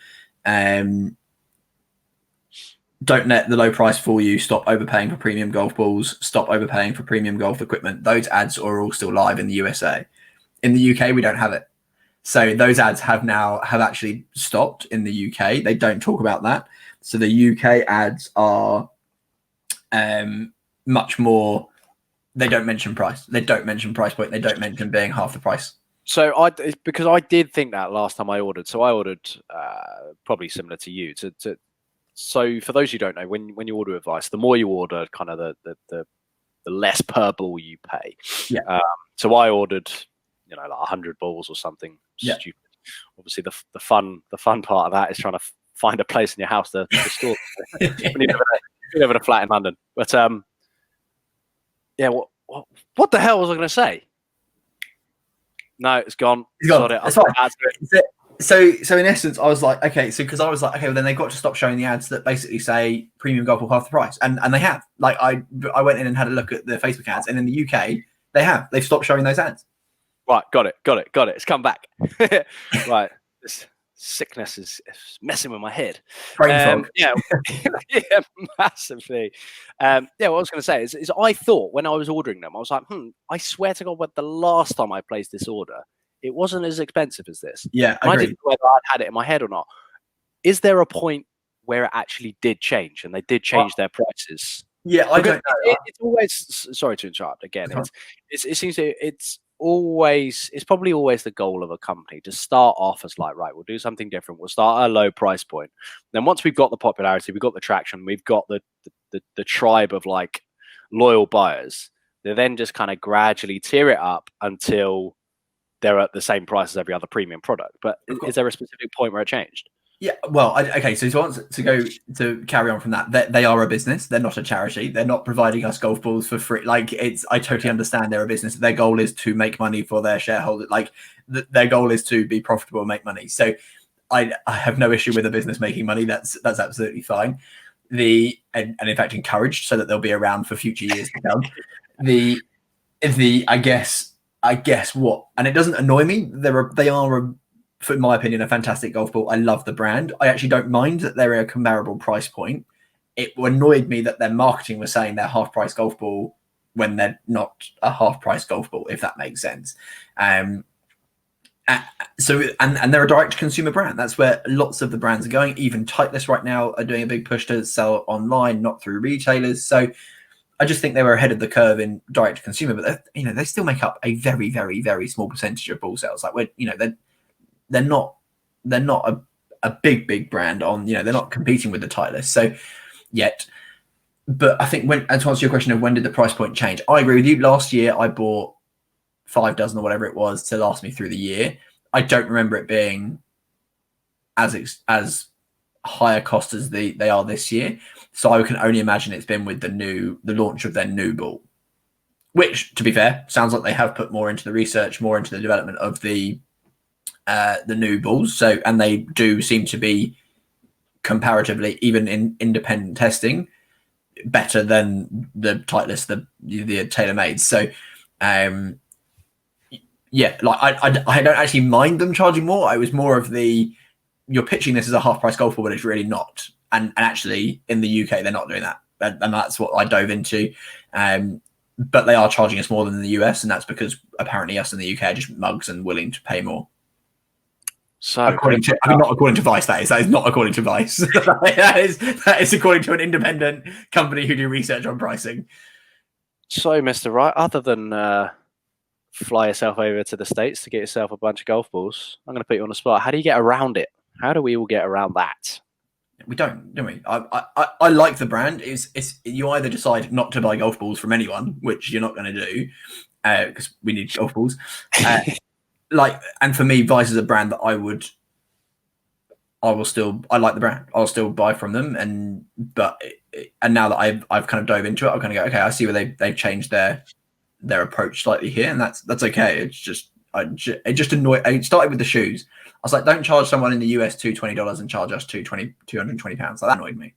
Don't let the low price fool you. Stop overpaying for premium golf balls. Stop overpaying for premium golf equipment. Those ads are all still live in the USA. In the UK, we don't have it. So those ads have actually stopped in the UK. They don't talk about that. So the UK ads are much more. They don't mention price. They don't mention price point. They don't mention being half the price. So because I did think that last time I ordered. So I ordered probably similar to you. So for those who don't know, when you order advice, the more you order, kind of the less per ball you pay. Yeah. So I ordered, like 100 balls or something stupid. Obviously, the fun part of that is trying to find a place in your house to store. You live in a flat in London, but yeah, what the hell was I going to say? No, it's gone. It's gone. It's fine. So in essence, I was like, okay, because I was like, okay, well then they've got to stop showing the ads that basically say premium golf ball half the price, and they have. Like I went in and had a look at the Facebook ads, and in the UK they've stopped showing those ads. Right, got it. It's come back. Right, this sickness is messing with my head. Brain fog. Yeah, massively. What I was going to say is I thought when I was ordering them, I was like, I swear to God, when the last time I placed this order, it wasn't as expensive as this. Yeah, I didn't know whether I'd had it in my head or not. Is there a point where it actually did change and they did change their prices? Yeah, I don't know. It's always, sorry to interrupt again. It seems it's probably always the goal of a company to start off as like, right, we'll do something different. We'll start at a low price point. Then once we've got the popularity, we've got the traction, we've got the tribe of like loyal buyers, they then just kind of gradually tier it up until they're at the same price as every other premium product. But is there a specific point where it changed? Yeah, well, okay. So to carry on from that, they are a business. They're not a charity. They're not providing us golf balls for free. Like I totally understand they're a business. Their goal is to make money for their shareholders. Like their goal is to be profitable and make money. So I have no issue with a business making money. That's absolutely fine. And in fact encouraged, so that they'll be around for future years to come. I guess what, and it doesn't annoy me. They are in my opinion, a fantastic golf ball. I love the brand. I actually don't mind that they're a comparable price point. It annoyed me that their marketing was saying their half price golf ball when they're not a half-price golf ball, if that makes sense. So they're a direct-to-consumer brand. That's where lots of the brands are going. Even Titleist right now are doing a big push to sell online, not through retailers. So I just think they were ahead of the curve in direct-to-consumer, but they still make up a very, very, very small percentage of ball sales. Like they're not a big brand on. They're not competing with the Titleist so yet. But I think to answer your question of when did the price point change, I agree with you. Last year I bought 5 dozen or whatever it was to last me through the year. I don't remember it being as higher cost as they are this year. So I can only imagine it's been with the launch of their new ball, which, to be fair, sounds like they have put more into the research, more into the development of the new balls. So, and they do seem to be comparatively, even in independent testing, better than the Titleist, the TaylorMade. So, yeah, like I don't actually mind them charging more. I was more of you're pitching this as a half price golf ball, but it's really not. And actually, in the UK, they're not doing that, and that's what I dove into. But they are charging us more than in the US, and that's because apparently us in the UK are just mugs and willing to pay more. So, not according to Vice, that is not according to Vice. that is according to an independent company who do research on pricing. So, Mr. Wright, other than fly yourself over to the States to get yourself a bunch of golf balls, I'm going to put you on the spot. How do you get around it? How do we all get around that? We don't we? I like the brand. It's you either decide not to buy golf balls from anyone, which you're not going to do, because we need golf balls. And for me, Vice is a brand that I like the brand. I'll still buy from them, and now that I've kind of dove into it, I'm going to go, okay, I see where they've changed their approach slightly here, and that's okay. It's just it just annoyed. It started with the shoes. I was like, don't charge someone in the US $220 and charge us £220. Like, that annoyed me.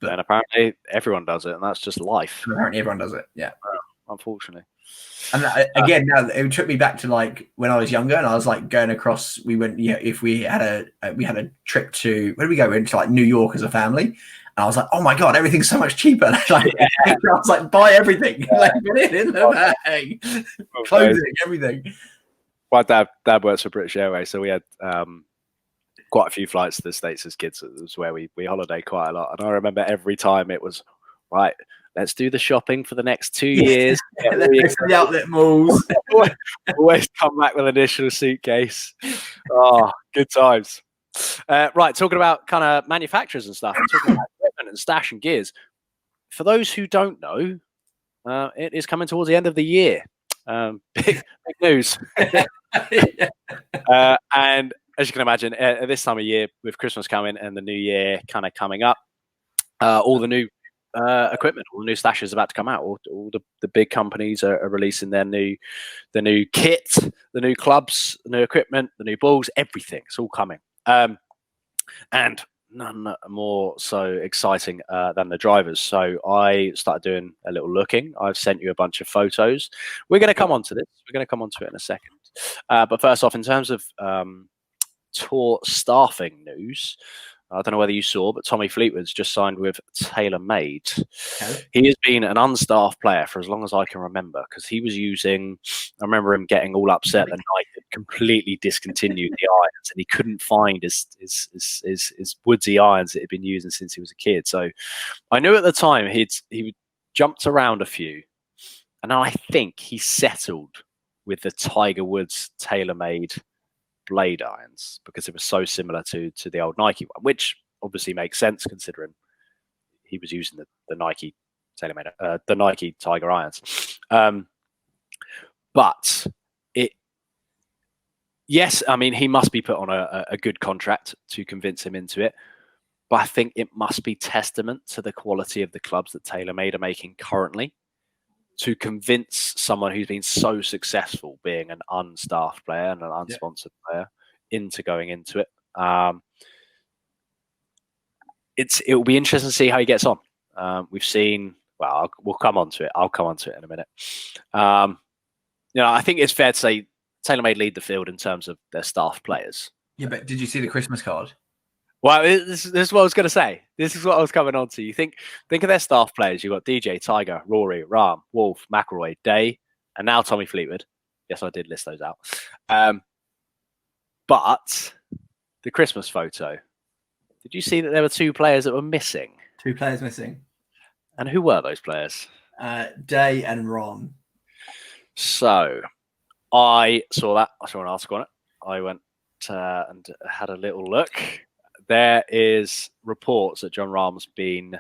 But and apparently everyone does it, and that's just life. Apparently everyone does it. Yeah, unfortunately. And again, now it took me back to like when I was younger, and I was like going across. We went, if we had a trip to, where did we go? We went to like New York as a family, and I was like, oh my god, everything's so much cheaper. I was like, buy everything, like put it in the bag, clothing, everything. My dad works for British Airways, so we had quite a few flights to the States as kids. It was where we holidayed quite a lot, and I remember every time it was right. Let's do the shopping for the next 2 years. The outlet malls. Always come back with an additional suitcase. Oh, good times. Right, talking about kind of manufacturers and stuff, and talking about equipment and stash and gears. For those who don't know, it is coming towards the end of the year. Big news. And as you can imagine, at this time of year, with Christmas coming and the new year kind of coming up, all the new equipment, all the new stashes is about to come out. All the big companies are releasing the new kit, the new clubs, the new equipment, the new balls, everything. It's all coming. And none more so exciting than the drivers. So I started doing a little looking. I've sent you a bunch of photos. We're going to come on to this. We're going to come on to it in a second. But first off, in terms of tour staffing news, I don't know whether you saw, but Tommy Fleetwood's just signed with TaylorMade. Okay. He has been an unstaffed player for as long as I can remember, because he was using, I remember him getting all upset that Nike had completely discontinued the irons, and he couldn't find his woodsy irons that he'd been using since he was a kid. So I knew at the time he jumped around a few, and I think he settled with the Tiger Woods TaylorMade blade irons because it was so similar to the old Nike one, which obviously makes sense considering he was using the Nike TaylorMade, the Nike Tiger irons. But yes, I mean, he must be put on a good contract to convince him into it. But I think it must be testament to the quality of the clubs that TaylorMade are making currently to convince someone who's been so successful being an unstaffed player and an unsponsored player into going into it. It will be interesting to see how he gets on. We've seen, we'll come on to it. I'll come on to it in a minute. I think it's fair to say TaylorMade lead the field in terms of their staff players. Yeah, but did you see the Christmas card? Well, this is what I was going to say. This is what I was coming on to. You think of their staff players. You've got DJ, Tiger, Rory, Rahm, Wolf, McIlroy, Day, and now Tommy Fleetwood. Yes, I did list those out. But the Christmas photo, did you see that there were 2 players that were missing? 2 players missing. And who were those players? Day and Ron. So I saw that. I saw an article on it. I went and had a little look. There is reports that Jon Rahm's being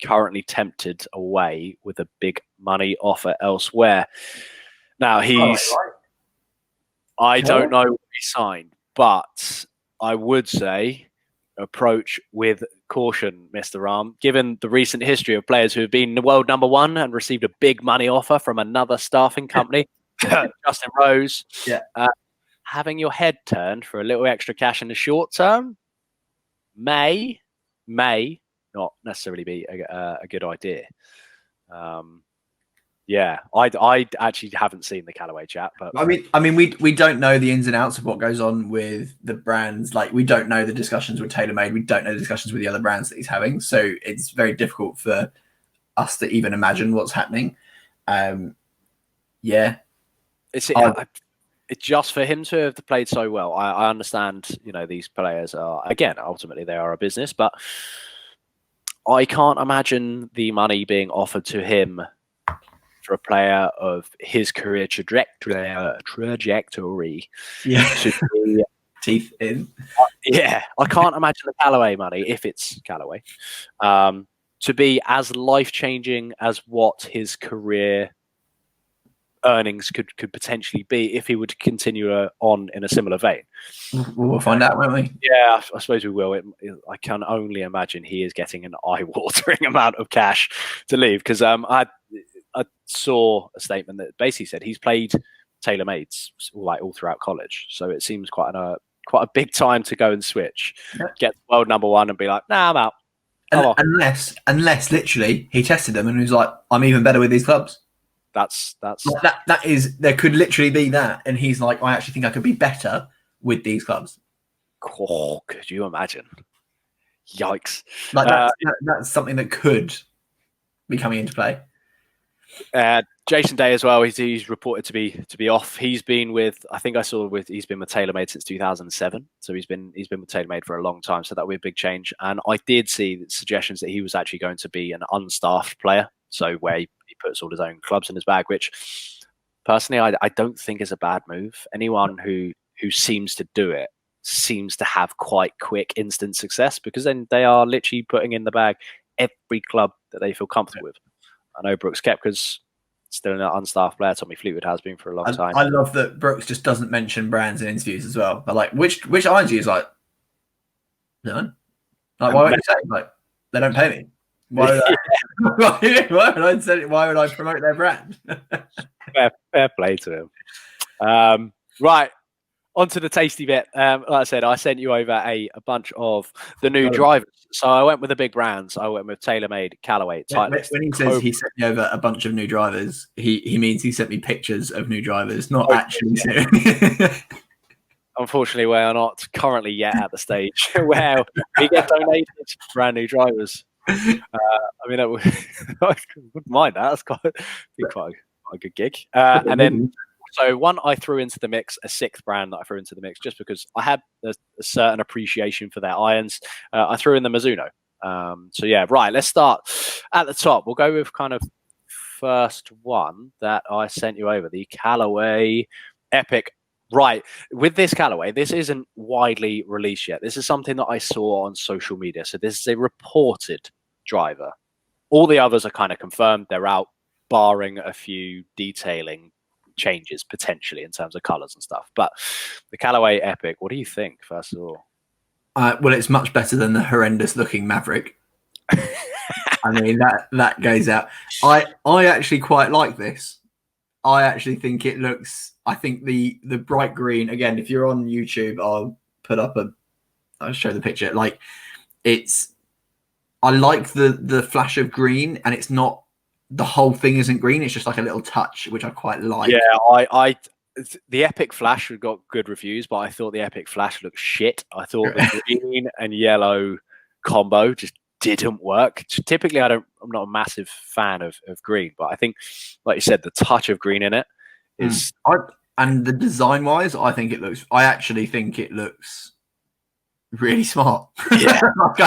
currently tempted away with a big money offer elsewhere. Now I don't know what he signed, but I would say approach with caution, Mr. Rahm, given the recent history of players who have been the world number 1 and received a big money offer from another staffing company. Justin Rose. Yeah. Having your head turned for a little extra cash in the short term may not necessarily be a good idea. I actually haven't seen the Callaway chat, but I mean, we don't know the ins and outs of what goes on with the brands. Like, we don't know the discussions with TaylorMade. We don't know the discussions with the other brands that he's having. So it's very difficult for us to even imagine what's happening. It's just for him to have played so well. I understand, these players are, again, ultimately they are a business, but I can't imagine the money being offered to him for a player of his career trajectory. Yeah. Teeth in. I can't imagine the Callaway money, if it's Callaway, to be as life-changing as what his career earnings could potentially be if he would continue on in a similar vein. We'll find out, won't we? Yeah, I suppose we will. I can only imagine he is getting an eye-watering amount of cash to leave, because I saw a statement that basically said he's played TaylorMade's all throughout college, so it seems quite a big time to go and switch, get world number 1, and be like, nah, I'm out. Unless literally he tested them and was like, I'm even better with these clubs. That's that is, there could literally be that, and he's like, I actually think I could be better with these clubs. Oh, could you imagine? Yikes! Like that's something that could be coming into play. Jason Day as well. He's reported to be off. He's been with, I think I saw he's been with TaylorMade since 2007. So he's been with TaylorMade for a long time. So that would be a big change. And I did see suggestions that he was actually going to be an unstaffed player. So where he puts all his own clubs in his bag, which personally I don't think is a bad move. Anyone who seems to do it seems to have quite quick instant success, because then they are literally putting in the bag every club that they feel comfortable with. I know Brooks Koepka's still an unstaffed player. Tommy Fleetwood has been for a long time. I love that Brooks just doesn't mention brands in interviews as well. But like, which irons is like, none. Like, why would you say, like, they don't pay me? Why would I promote their brand? fair play to him. Right, on to the tasty bit. Like I said, I sent you over a bunch of the new drivers. So I went with the big brands. I went with TaylorMade, Callaway, Titleist. When he says he sent me over a bunch of new drivers, he means he sent me pictures of new drivers, not actually. Unfortunately, we are not currently yet at the stage where we get donated brand new drivers. I mean, I wouldn't mind that. That's quite a good gig. And then, so one I threw into the mix, a 6th brand that I threw into the mix, just because I had a certain appreciation for their irons. I threw in the Mizuno. So yeah, right. Let's start at the top. We'll go with kind of first one that I sent you over, the Callaway Epic. Right, with this Callaway, this isn't widely released yet. This is something that I saw on social media. So this is a reported driver. All the others are kind of confirmed. They're out, barring a few detailing changes potentially in terms of colors and stuff. But the Callaway Epic, what do you think, first of all? Well, it's much better than the horrendous looking Maverick. I mean, that goes out. I actually quite like this. I actually think it looks, I think the bright green, again, if you're on YouTube, I'll show the picture. Like, I like the flash of green, and it's not, the whole thing isn't green. It's just like a little touch, which I quite like. Yeah, the Epic Flash got good reviews, but I thought the Epic Flash looked shit. I thought the green and yellow combo just didn't work. Typically, I'm not a massive fan of green, but I think, like you said, the touch of green in it is. And the design wise, I actually think it looks really smart. Yeah,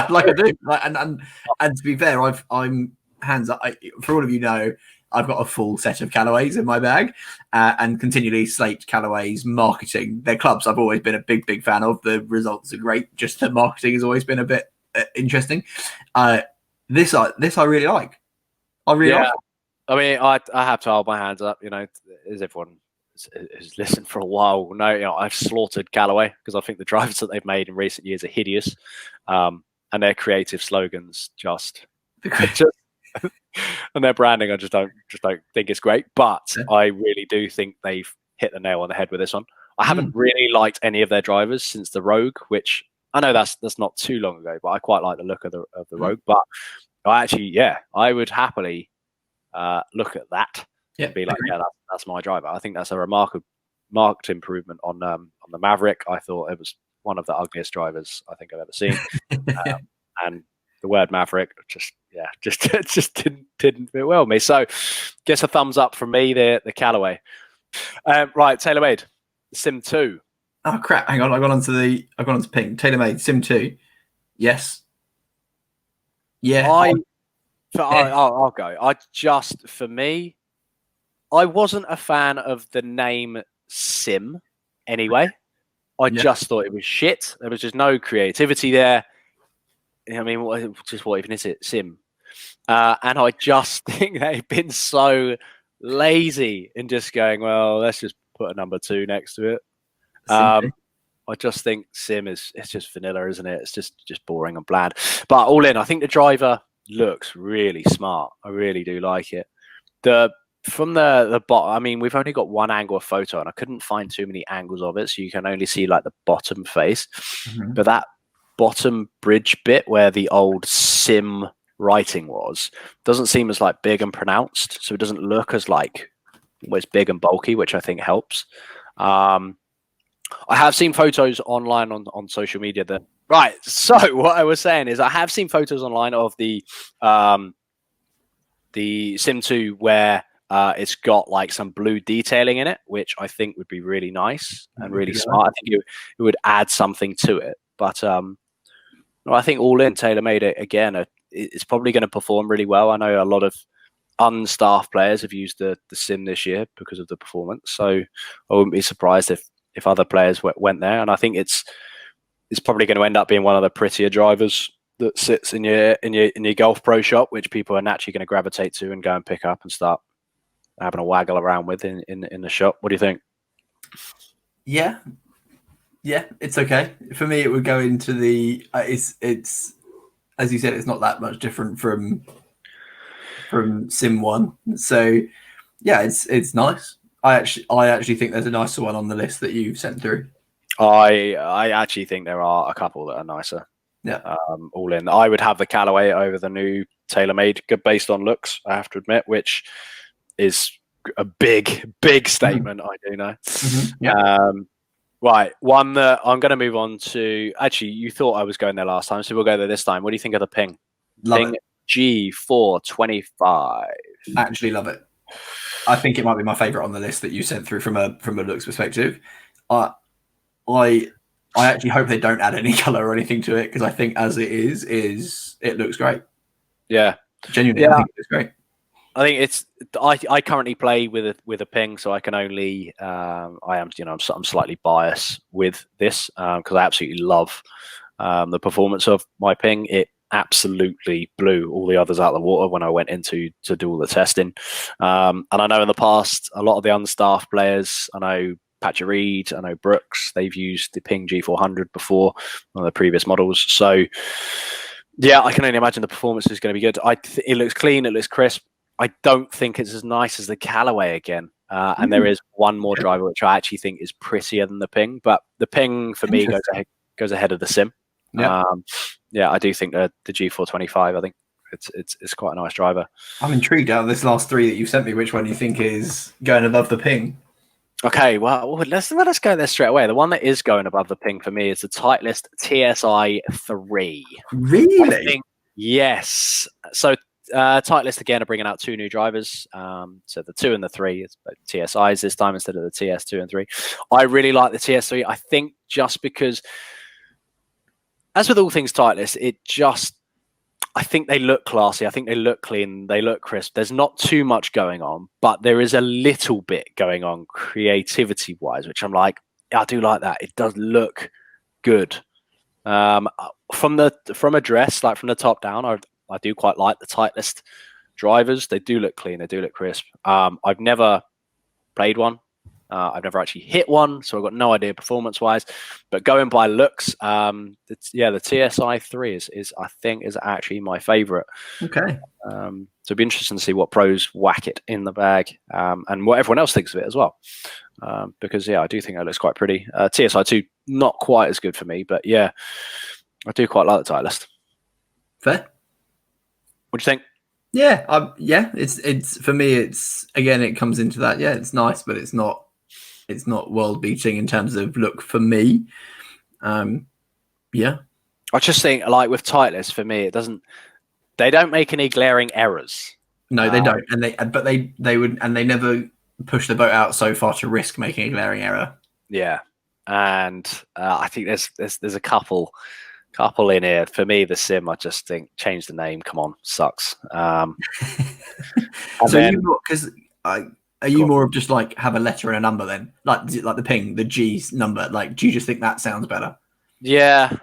like I do. And to be fair, I'm hands up. For all of you know, I've got a full set of Callaways in my bag, and continually slate Callaways marketing. Their clubs I've always been a big fan of. The results are great. Just the marketing has always been a bit interesting. This I really like. I really like. I mean, I have to hold my hands up. You know, as everyone who's listened for a while will know, I've slaughtered Callaway because I think the drivers that they've made in recent years are hideous, and their creative slogans just and their branding, I just don't think it's great. But I really do think they've hit the nail on the head with this one. I haven't really liked any of their drivers since the Rogue, which I know that's not too long ago, but I quite like the look of the Rogue. But I would happily look at that and be like, that's my driver. I think that's a marked improvement on the Maverick. I thought it was one of the ugliest drivers I think I've ever seen, and the word Maverick just didn't fit well with me. So, guess a thumbs up from me there, the Callaway. Right, TaylorMade, Sim 2. Oh crap! Hang on, I've gone on to pink. TaylorMade Sim 2. Yes. Yeah. I'll go. For me, I wasn't a fan of the name Sim anyway. I just thought it was shit. There was just no creativity there. I mean, what even is it? Sim. And I just think they've been so lazy in just going, well, let's just put a number 2 next to it. I just think Sim it's just vanilla, isn't it? It's just boring and bland. But all in, I think the driver looks really smart. I really do like it. From the bottom, I mean, we've only got one angle of photo, and I couldn't find too many angles of it, so you can only see like the bottom face. But that bottom bridge bit where the old Sim writing doesn't seem as like big and pronounced, so it doesn't look as like it's big and bulky, which I think helps. I have seen photos online on social media that so what I was saying is I have seen photos online of the Sim 2 where it's got like some blue detailing in it, which I think would be really nice and really smart. I think it would add something to it. But I think all in, TaylorMade it again. It's probably going to perform really well. I know a lot of unstaffed players have used the Sim this year because of the performance. So I wouldn't be surprised if other players went there. And I think it's probably going to end up being one of the prettier drivers that sits in your golf pro shop, which people are naturally going to gravitate to and go and pick up and start having a waggle around with in the shop. What do you think? Yeah, it's okay. For me, it would go into the it's as you said, it's not that much different from Sim 1. So yeah, it's nice. I actually think there's a nicer one on the list that you've sent through. I actually think there are a couple that are nicer. Yeah. All in. I would have the Callaway over the new TaylorMade based on looks, I have to admit, which is a big statement. I do know. Yeah. Right. One that I'm going to move on to. Actually, you thought I was going there last time, so we'll go there this time. What do you think of the Ping? Ping G425. Actually love it. I think it might be my favorite on the list that you sent through from a looks perspective. I actually hope they don't add any color or anything to it, because I think as it is it looks great. Yeah, genuinely, I think it looks great. I think it's. I currently play with a Ping, so I can only. I'm slightly biased with this because I absolutely love the performance of my Ping. It absolutely blew all the others out of the water when I went into to do all the testing. And I know in the past a lot of the unstaffed players. I know Patrick Reed, I know Brooks. They've used the Ping G400 before on the previous models. So yeah, I can only imagine the performance is going to be good. It looks clean. It looks crisp. I don't think it's as nice as the Callaway again. And there is one more driver which I actually think is prettier than the Ping, but the Ping for me goes ahead of the Sim. Yeah, I do think the G425. I think it's quite a nice driver. I'm intrigued out of this last three that you sent me. Which one do you think is going above the Ping? Okay, well, let's go there straight away. The one that is going above the ping for me is the Titleist TSI 3. I Really? think, yes. So Titleist again are bringing out 2 new drivers. So the 2 and the 3 is TSIs this time instead of the TS2 and 3. I really like the TS3. I think just because, as with all things Titleist, I think they look classy. I think they look clean. They look crisp. There's not too much going on, but there is a little bit going on creativity-wise, which I'm like, I do like that. It does look good. From address, like from the top down, I do quite like the Titleist drivers. They do look clean. They do look crisp. I've never played one. I've never actually hit one, so I've got no idea performance-wise. But going by looks, the TSI 3 is I think is actually my favourite. Okay. So it'd be interesting to see what pros whack it in the bag, and what everyone else thinks of it as well. Because I do think it looks quite pretty. TSI 2 not quite as good for me, but yeah, I do quite like the Titleist. Fair. What do you think? Yeah. It's for me. It's again, it comes into that. Yeah, it's nice, but it's not world beating in terms of look for me. Yeah. I just think, like with Titleist, for me, they don't make any glaring errors. No, they don't, but they would, and they never push the boat out so far to risk making a glaring error. Yeah, and I think there's a couple in here. For me, the sim, I just think change the name. Come on, sucks. So are you more of just like have a letter and a number then, like the ping, the G's number? Like, do you just think that sounds better? Yeah.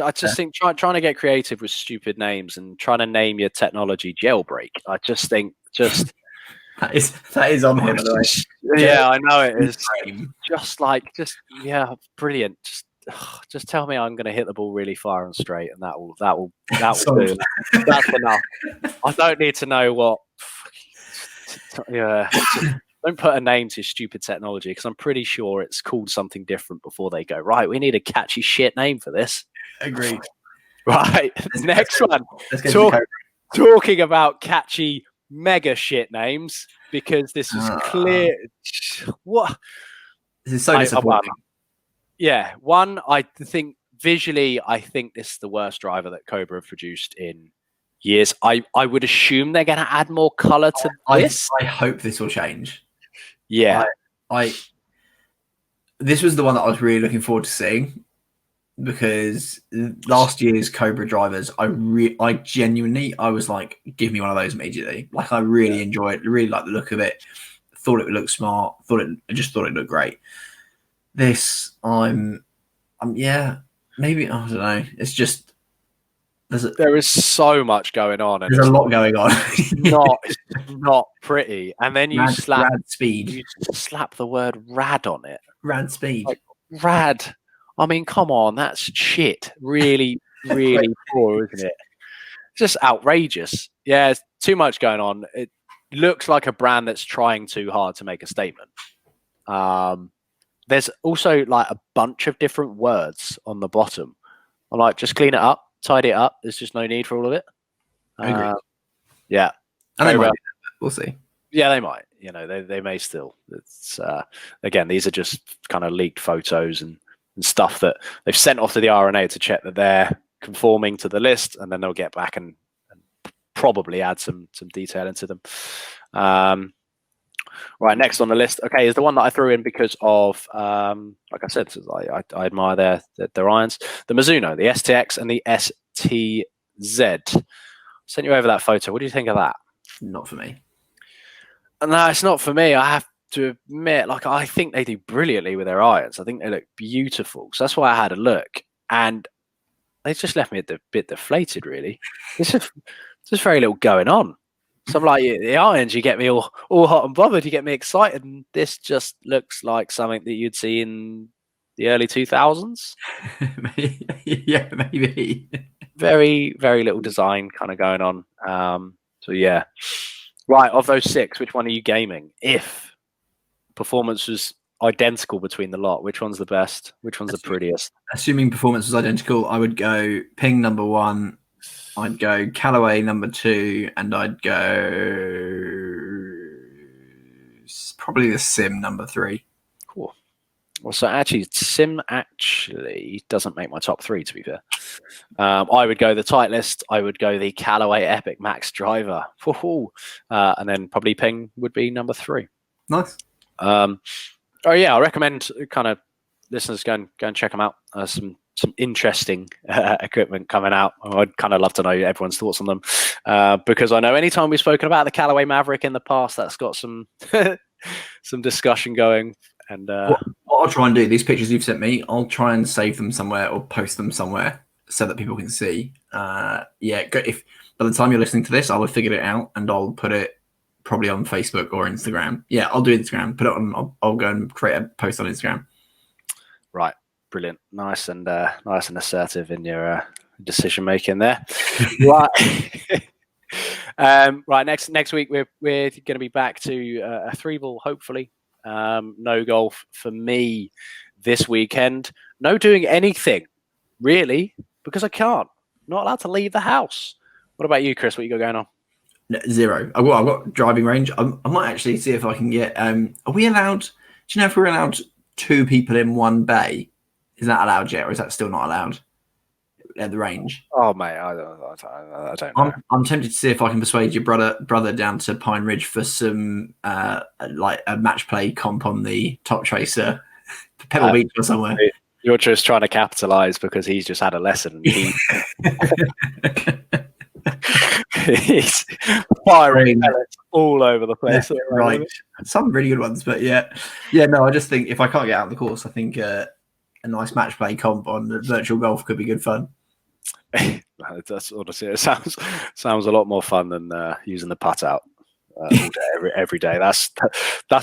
I just think trying to get creative with stupid names and trying to name your technology jailbreak. I just think that is on him. Yeah, I know it is. Brilliant. Just tell me I'm going to hit the ball really far and straight, and that will do. That's enough. I don't need to know what. Yeah. Don't put a name to stupid technology, because I'm pretty sure it's called something different before they go, right, we need a catchy shit name for this. Agreed. Right. Next one. Talking about catchy mega shit names, because this is clear. What? This is so disappointing. One, I think visually, I think this is the worst driver that Cobra have produced in years. I would assume they're going to add more color to this. I hope this will change. Yeah. This was the one that I was really looking forward to seeing, because last year's Cobra drivers, I genuinely was like, give me one of those immediately. Like, I really enjoy it, really like the look of it. Thought it would look smart. I just thought it looked great. This, maybe, I don't know. It's just there is so much going on. And there's a lot going on. It's not pretty. And then you slap rad speed. You slap the word rad on it. Rad speed. Like, rad. I mean, come on, that's shit. Really, really poor, isn't it? Just outrageous. Yeah, it's too much going on. It looks like a brand that's trying too hard to make a statement. There's also like a bunch of different words on the bottom. I'm like, just clean it up, tidy it up. There's just no need for all of it. I agree. Yeah. And they might. We'll see. Yeah, they might. They may still. It's again, these are just kind of leaked photos and stuff that they've sent off to the RNA to check that they're conforming to the list, and then they'll get back and probably add some detail into them. Right, next on the list, okay, is the one that I threw in because of, like I said, I admire their irons. The Mizuno, the STX and the STZ. Sent you over that photo. What do you think of that? Not for me. No, it's not for me. I have to admit, like, I think they do brilliantly with their irons. I think they look beautiful. So that's why I had a look. And they just left me a bit deflated, really. There's just very little going on. So I'm like, the irons, you get me all hot and bothered. You get me excited. And this just looks like something that you'd see in the early 2000s. Yeah, maybe. Very, very little design kind of going on. So, yeah. Right, of those 6, which one are you gaming? If performance was identical between the lot, which one's the best? Which one's the prettiest? Assuming performance was identical, I would go Ping number 1, I'd go Callaway number 2, and I'd go probably the Sim number 3. Well, so actually, Sim actually doesn't make my top 3, to be fair. I would go the Titleist. I would go the Callaway Epic Max Driver. And then probably Ping would be number 3. Nice. Oh yeah, I recommend kind of listeners go and check them out. Some interesting equipment coming out. I'd kind of love to know everyone's thoughts on them because I know anytime we've spoken about the Callaway Maverick in the past, that's got some some discussion going. And what I'll try and do, these pictures you've sent me, I'll try and save them somewhere or post them somewhere so that people can see. If by the time you're listening to this, I'll have figured it out and I'll put it probably on Facebook or Instagram. Yeah, I'll do Instagram. Put it on. I'll go and create a post on Instagram. Right, brilliant, nice and assertive in your decision making there. Right. Right. Next week we're going to be back to a 3-ball, hopefully. No golf for me this weekend. No doing anything really because I can't. Not allowed to leave the house. What about you, Chris? What you got going on? 0. I've got driving range. I might actually see if I can get. Are we allowed? Do you know if we're allowed 2 people in one bay? Is that allowed yet, or is that still not allowed at the range? Oh mate, I don't know. I'm tempted to see if I can persuade your brother down to Pine Ridge for some like a match play comp on the Top Tracer, Pebble Beach or somewhere. You're just trying to capitalize because he's just had a lesson. He's firing pellets all over the place. Yeah, right. Some really good ones, but yeah. No, I just think if I can't get out of the course, I think a nice match play comp on the virtual golf could be good fun. That's honestly, it sounds a lot more fun than using the putt out all day, every day. That's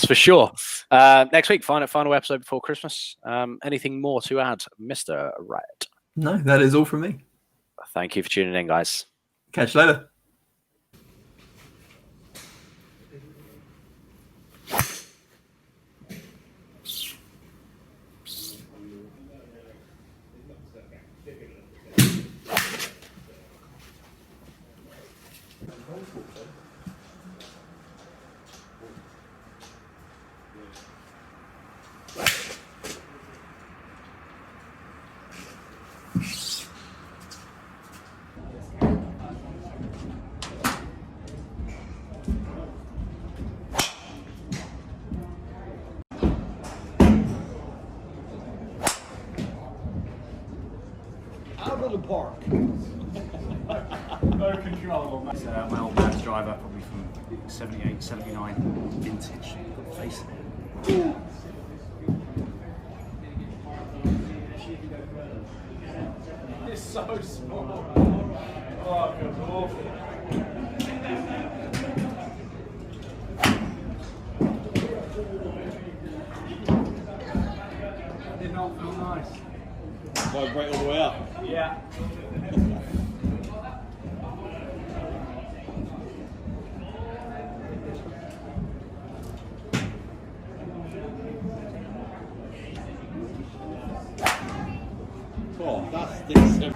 for sure. Next week, final episode before Christmas. Anything more to add, Mr. Riot? No, that is all from me. Thank you for tuning in, guys. Catch you later. Out of the park. No control. That's my old man's driver, probably from 78, 79, vintage. Good face. It's so small. Oh, it feels awful. That did not feel nice. Vibrate all the way up. Yeah. Oh, that's decent.